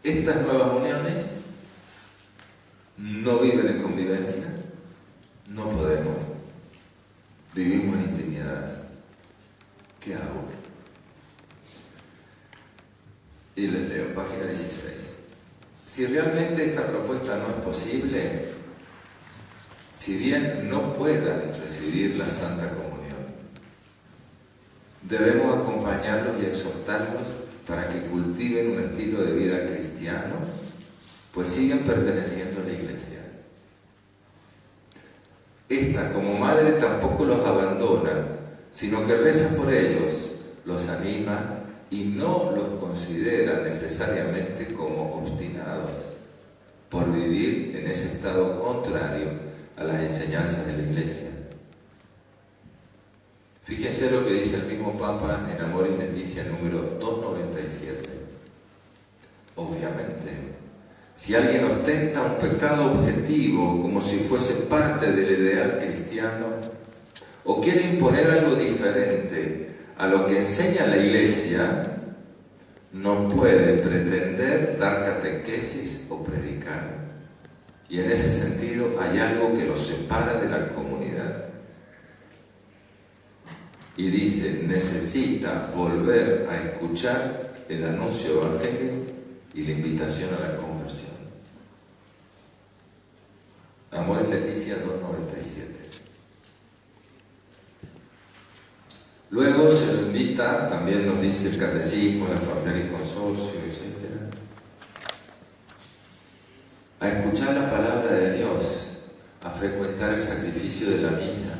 es estas nuevas uniones no viven en convivencia, no podemos, vivimos en intimidad. ¿Qué hago? Y les leo, página 16. Si realmente esta propuesta no es posible, si bien no puedan recibir la Santa Comunión, debemos acompañarlos y exhortarlos para que cultiven un estilo de vida cristiano, pues siguen perteneciendo a la Iglesia. Esta, como madre, tampoco los abandona, sino que reza por ellos, los anima y no los considera necesariamente como obstinados por vivir en ese estado contrario a las enseñanzas de la Iglesia. Fíjense lo que dice el mismo Papa en Amor y Leticia número 297. Obviamente, si alguien ostenta un pecado objetivo como si fuese parte del ideal cristiano, o quiere imponer algo diferente a lo que enseña la Iglesia, no puede pretender dar catequesis o predicar. Y en ese sentido hay algo que los separa de la comunidad. Y dice, necesita volver a escuchar el anuncio evangélico y la invitación a la conversión. Amor y Leticia 297. Luego se lo invita, también nos dice el Catecismo, la Familiar y Consorcio, etc., a escuchar la palabra de Dios, a frecuentar el sacrificio de la misa,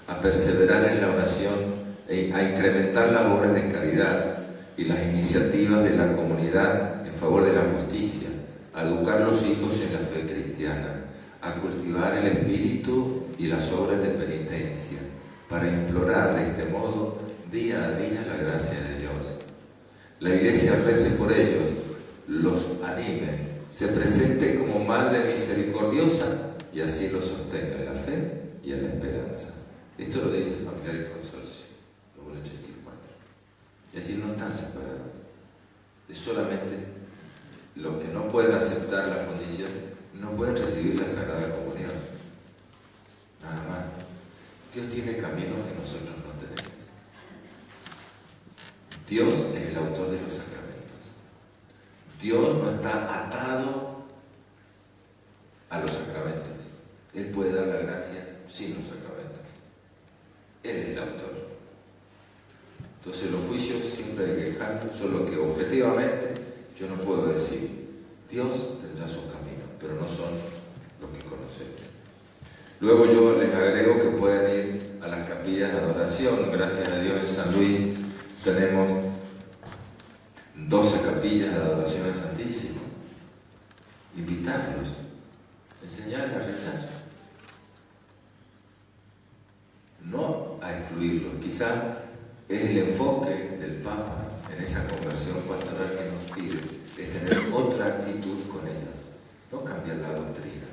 a perseverar en la oración, a incrementar las obras de caridad y las iniciativas de la comunidad en favor de la justicia, a educar a los hijos en la fe cristiana, a cultivar el espíritu y las obras de penitencia, para implorar de este modo día a día la gracia de Dios. La Iglesia rece por ellos, los anime, se presente como Madre misericordiosa y así los sostenga en la fe y en la esperanza. Esto lo dice el Familiar y Consorcio, número 84. Es decir, no están separados. Es solamente los que no pueden aceptar la condición, no pueden recibir la Sagrada Comunión. Nada más. Dios tiene caminos que nosotros no tenemos. Dios es el autor de los sacramentos. Dios no está atado a los sacramentos. Él puede dar la gracia sin los sacramentos. Él es el autor. Entonces los juicios siempre hay que dejarlos, solo que objetivamente yo no puedo decir, Dios tendrá sus caminos, pero no son los que conocemos. Luego yo les agrego que pueden ir a las capillas de adoración. Gracias a Dios en San Luis tenemos 12 capillas de adoración al Santísimo. Invitarlos, enseñarles a rezar. No a excluirlos. Quizá es el enfoque del Papa en esa conversión pastoral que nos pide, es tener otra actitud con ellos, no cambiar la doctrina.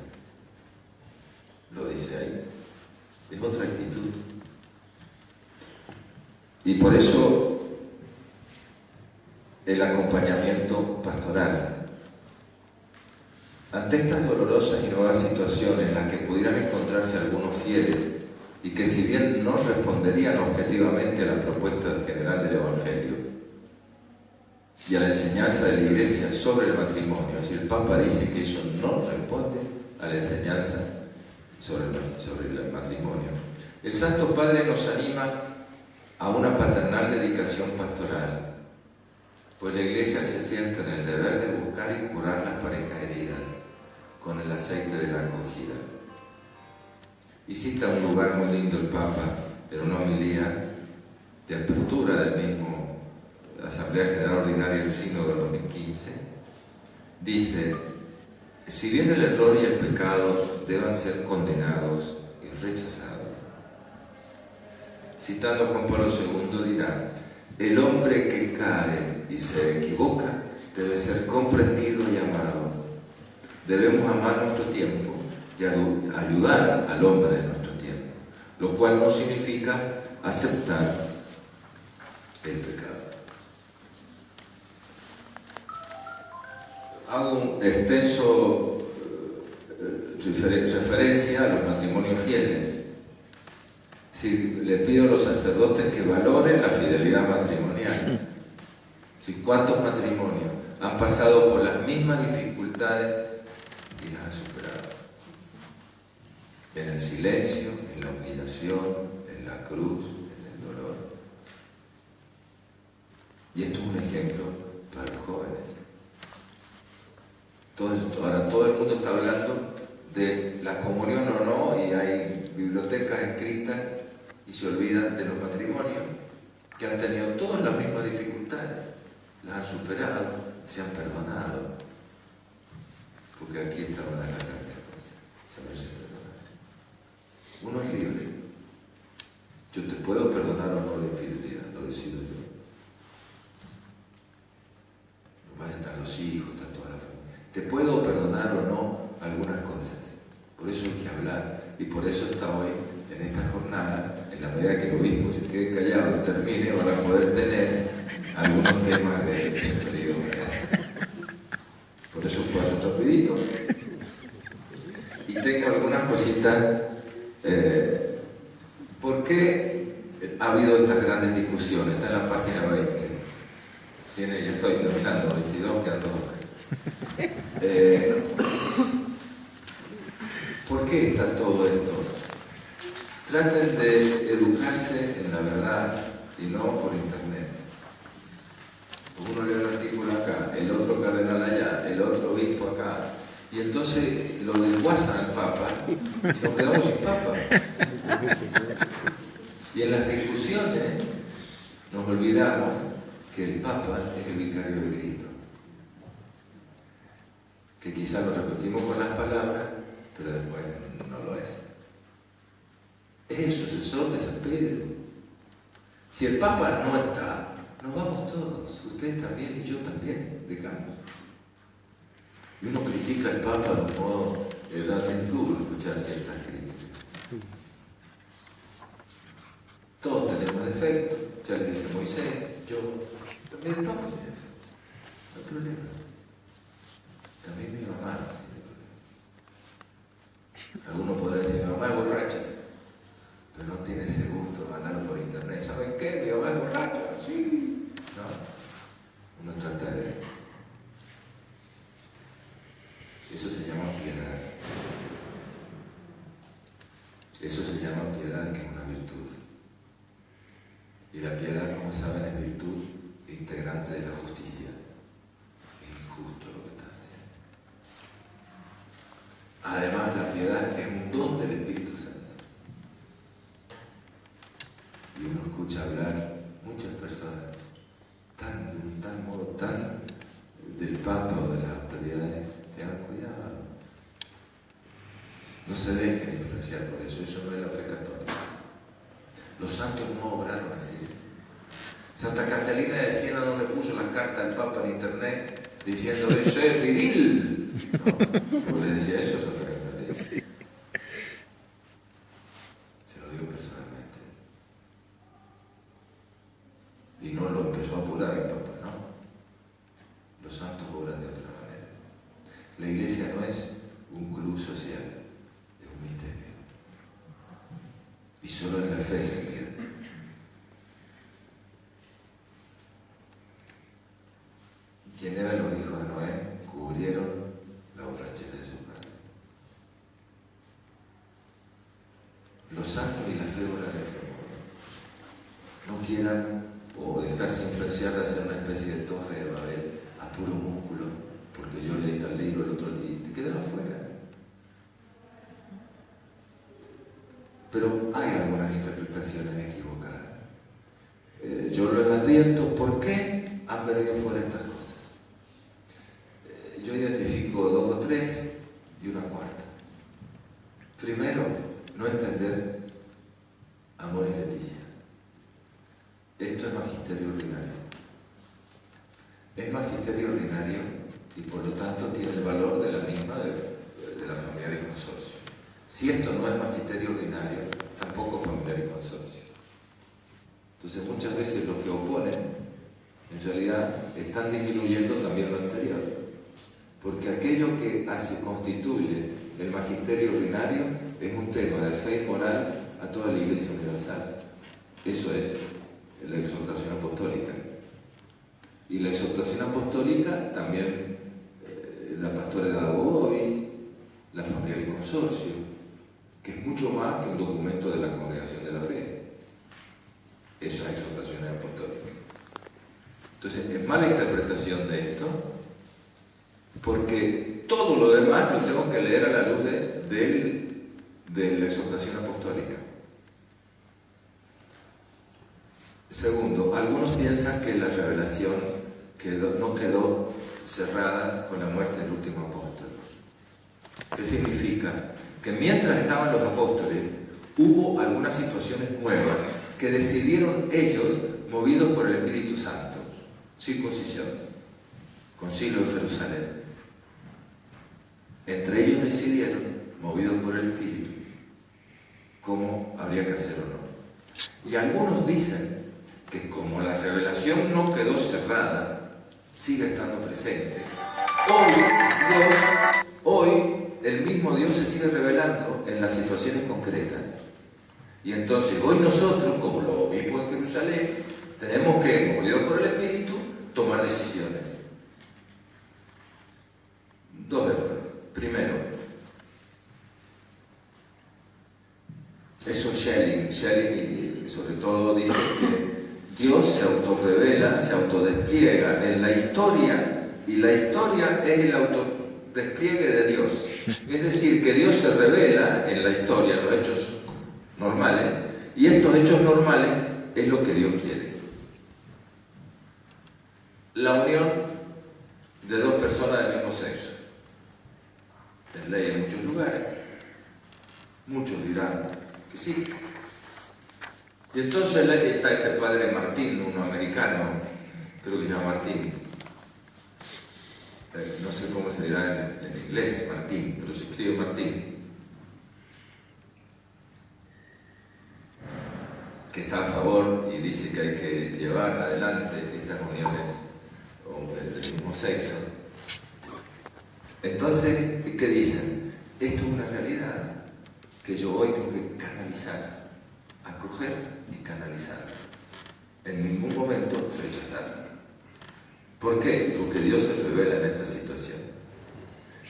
Lo dice ahí, es otra actitud. Y por eso el acompañamiento pastoral. Ante estas dolorosas y nuevas situaciones en las que pudieran encontrarse algunos fieles y que si bien no responderían objetivamente a la propuesta general del Evangelio y a la enseñanza de la Iglesia sobre el matrimonio, si el Papa dice que ellos no responden a la enseñanza sobre el matrimonio, el Santo Padre nos anima a una paternal dedicación pastoral, pues la Iglesia se siente en el deber de buscar y curar las parejas heridas con el aceite de la acogida. Y cita un lugar muy lindo el Papa en una homilía de apertura del mismo Asamblea General Ordinaria del Sínodo del 2015. Dice, si bien el error y el pecado deban ser condenados y rechazados, citando a Juan Pablo II dirá, el hombre que cae y se equivoca debe ser comprendido y amado. Debemos amar nuestro tiempo y ayudar al hombre de nuestro tiempo, lo cual no significa aceptar el pecado. hago un extenso referencia a los matrimonios fieles. Si le pido a los sacerdotes que valoren la fidelidad matrimonial. Si cuántos matrimonios han pasado por las mismas dificultades y las han superado. En el silencio, en la humillación, en la cruz, en el dolor. Y esto es un ejemplo para los jóvenes. Ahora todo el mundo está hablando de la comunión o no, y hay bibliotecas escritas y se olvidan de los matrimonios que han tenido todas las mismas dificultades, las han superado, se han perdonado, porque aquí está una de las grandes cosas, saberse perdonar. Uno es libre. Yo te puedo perdonar o no la infidelidad, lo decido yo. No vayan a estar los hijos, está toda la familia. Te puedo perdonar o no algunas cosas. Por eso hay que hablar, y por eso está hoy en esta jornada. En la medida que el obispo se quede callado y termine, van a poder tener algunos temas de referidos. Por eso paso rapidito. Y tengo algunas cositas. ¿Por qué ha habido estas grandes discusiones? Está en la página 20. Ya estoy terminando, 22, quedan 2 hojas. ¿Por qué está todo esto? Traten de educarse en la verdad y no por internet. Uno lee un artículo acá, el otro cardenal allá, el otro obispo acá, y entonces lo desguazan al Papa y nos quedamos sin Papa. Y en las discusiones nos olvidamos que el Papa es el vicario de Cristo. Que quizás lo repetimos con las palabras, pero después no lo es. Es el sucesor de San Pedro. Si el Papa no está, nos vamos todos, ustedes también y yo también, dejamos. Y uno critica al Papa de un modo darle duro escuchar ciertas críticas. Todos tenemos defectos, ya les dije Moisés, yo, también el Papa tiene defectos, no hay problema. También mi mamá tiene problemas. Alguno podrá decir, mi mamá es borracha, pero no tiene ese gusto de mandarlo por internet. ¿Saben qué? Mi mamá es borracha, sí. No, uno trata de... Eso se llama piedad. Eso se llama piedad, que es una virtud. Y la piedad, como saben, es virtud integrante de la justicia. Es injusto lo que están haciendo. Además, la piedad es un don del Espíritu Santo. Y uno escucha hablar muchas personas de un tal modo tan del Papa o de las autoridades. Tengan cuidado. No se dejen influenciar por eso. Eso no es la fe católica. Los santos no obraron así. Santa Catalina de Siena no le puso la carta al Papa en internet diciéndole, soy viril. No, ¿cómo le decía eso a Santa Catalina? Sí. Se lo digo personalmente. Y no lo empezó a apurar el Papa, no. Los santos obran de otra manera. La Iglesia no es un club social, es un misterio. Y solo en la fe se entiende. ¿Quién eran los hijos de Noé? Cubrieron la borrachera de su padre. Los santos y la fe obran de otro modo. No quieran o dejarse influenciar de hacer una especie de torre de Babel a puro músculo, porque yo leí tal libro, el otro leí, te quedas afuera. Pero hay algunas interpretaciones equivocadas. Yo les advierto por qué han venido fuera estas cosas. Yo identifico 2 o 3 y una cuarta. Primero, no entender amor y Leticia. Esto es magisterio ordinario. Es magisterio ordinario y por lo tanto tiene el valor de la misma de la familiar y consorcio. Si esto no es magisterio ordinario, tampoco familiar y consorcio. Entonces muchas veces los que oponen, en realidad, están disminuyendo también lo anterior. porque aquello que constituye el magisterio ordinario es un tema de fe y moral a toda la Iglesia universal. Eso es la exhortación apostólica. Y la exhortación apostólica también la Pastora de Bovis, la Familia del Consorcio, que es mucho más que un documento de la Congregación de la Fe. Eso es exhortación apostólica. Entonces, es mala interpretación de esto, porque todo lo demás lo tengo que leer a la luz de la exhortación apostólica. Segundo, algunos piensan que la revelación no quedó cerrada con la muerte del último apóstol. ¿Qué significa? Que mientras estaban los apóstoles, hubo algunas situaciones nuevas que decidieron ellos, movidos por el Espíritu Santo. Circuncisión, Concilio de Jerusalén. Entre ellos decidieron, movidos por el Espíritu, cómo habría que hacer o no. Y algunos dicen que como la revelación no quedó cerrada, sigue estando presente. Hoy el mismo Dios se sigue revelando en las situaciones concretas. Y entonces hoy nosotros, como los obispos en Jerusalén, tenemos que, movidos por el Espíritu, tomar decisiones. Dos errores. Primero, eso Schelling sobre todo dice que Dios se autorrevela, se autodespliega en la historia, y la historia es el autodespliegue de Dios. Es decir, que Dios se revela en la historia, en los hechos normales, y estos hechos normales es lo que Dios quiere. La unión de dos personas del mismo sexo. Es ley en muchos lugares. Muchos dirán que sí. Y entonces está este padre Martín, uno americano, creo que se llama Martín. No sé cómo se dirá en inglés, Martín, pero se escribe Martín. Que está a favor y dice que hay que llevar adelante estas uniones del mismo sexo. Entonces, ¿qué dicen? Esto es una realidad que yo hoy tengo que canalizar, acoger y canalizar. En ningún momento rechazar. ¿Por qué? Porque Dios se revela en esta situación.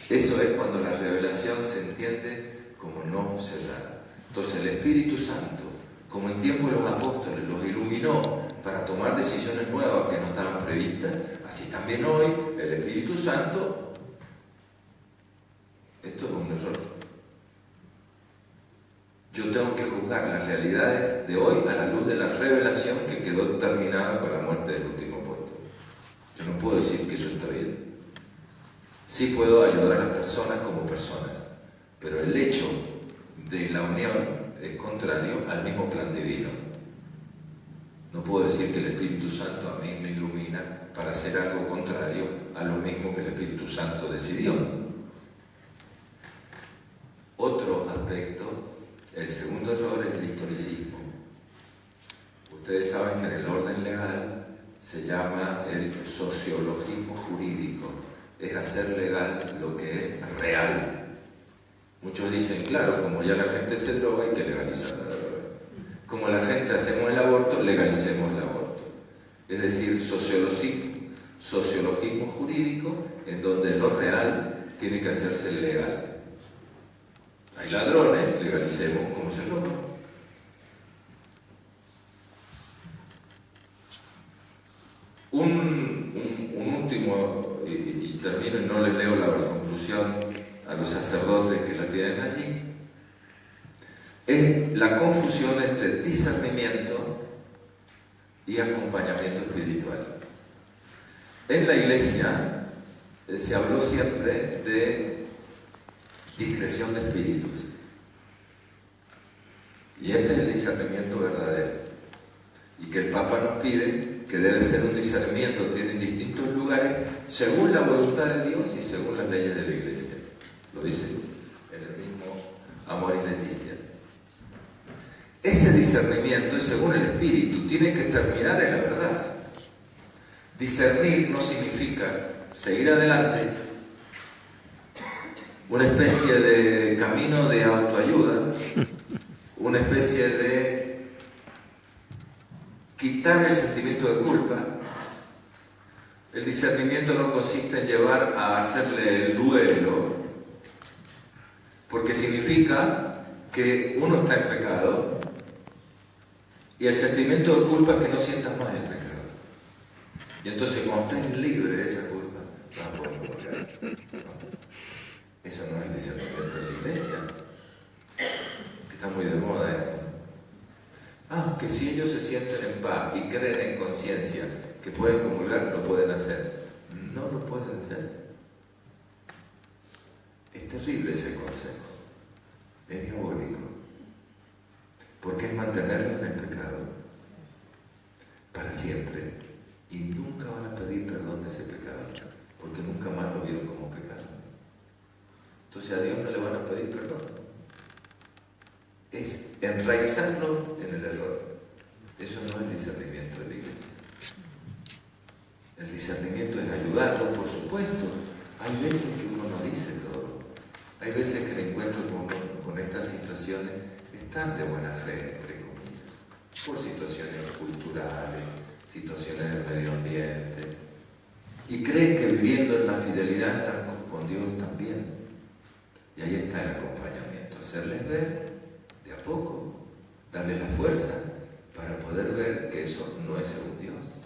Eso es cuando la revelación se entiende como no cerrada. Entonces el Espíritu Santo, como en tiempo de los apóstoles, los iluminó para tomar decisiones nuevas que no estaban previstas, así también hoy el Espíritu Santo, esto es un error. Yo tengo que juzgar las realidades de hoy a la luz de la revelación que quedó terminada con la muerte del último apóstol. Yo no puedo decir que eso está bien. Sí puedo ayudar a las personas como personas, pero el hecho de la unión es contrario al mismo plan divino. No puedo decir que el Espíritu Santo a mí me ilumina para hacer algo contrario a lo mismo que el Espíritu Santo decidió. Otro aspecto, el segundo error, es el historicismo. Ustedes saben que en el orden legal se llama el sociologismo jurídico, es hacer legal lo que es real. Muchos dicen, claro, como ya la gente se droga, hay que legalizar la droga. Como la gente hacemos el aborto, legalicemos el aborto. Es decir, sociologismo jurídico, en donde lo real tiene que hacerse legal. Hay ladrones, legalicemos cómo se roban. Un último, y termino y no les leo la conclusión a los sacerdotes que la tienen allí, es la confusión entre discernimiento y acompañamiento espiritual. En la Iglesia se habló siempre de discreción de espíritus, y este es el discernimiento verdadero, y que el Papa nos pide que debe ser un discernimiento que en distintos lugares según la voluntad de Dios y según las leyes de la Iglesia. Lo dice en el mismo Amoris Laetitia. Ese discernimiento es según el Espíritu, tiene que terminar en la verdad. Discernir no significa seguir adelante una especie de camino de autoayuda, una especie de quitar el sentimiento de culpa. El discernimiento no consiste en llevar a hacerle el duelo, porque significa que uno está en pecado y el sentimiento de culpa es que no sientas más el pecado. Y entonces cuando estés libre de esa culpa, vas a poder volver. ¿No? Eso no es el discernimiento de la iglesia, que está muy de moda esto. Que si ellos se sienten en paz y creen en conciencia que pueden comulgar, lo pueden hacer. No lo pueden hacer. Es terrible ese consejo. Es diabólico. Porque es mantenerlos en el pecado para siempre. Y nunca van a pedir perdón de ese pecado, porque nunca más lo vieron como pecado. Entonces a Dios no le van a pedir perdón. Es enraizarlo en el error. Eso no es discernimiento de la iglesia. El discernimiento es ayudarlo, por supuesto. Hay veces que uno no dice todo. Hay veces que el encuentro con estas situaciones están de buena fe, entre comillas, por situaciones culturales, situaciones del medio ambiente, y creen que viviendo en la fidelidad están con Dios también. Y ahí está el acompañamiento, hacerles ver de a poco, darles la fuerza para poder ver que eso no es según Dios.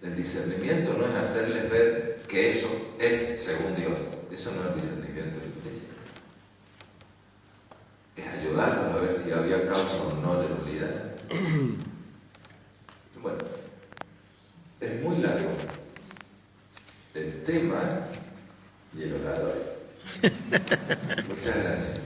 El discernimiento no es hacerles ver que eso es según Dios. Eso no es discernimiento de la iglesia. Es ayudarlos a ver si había causa o no de nulidad. Bueno, es muy largo el tema y el orador. Muchas gracias.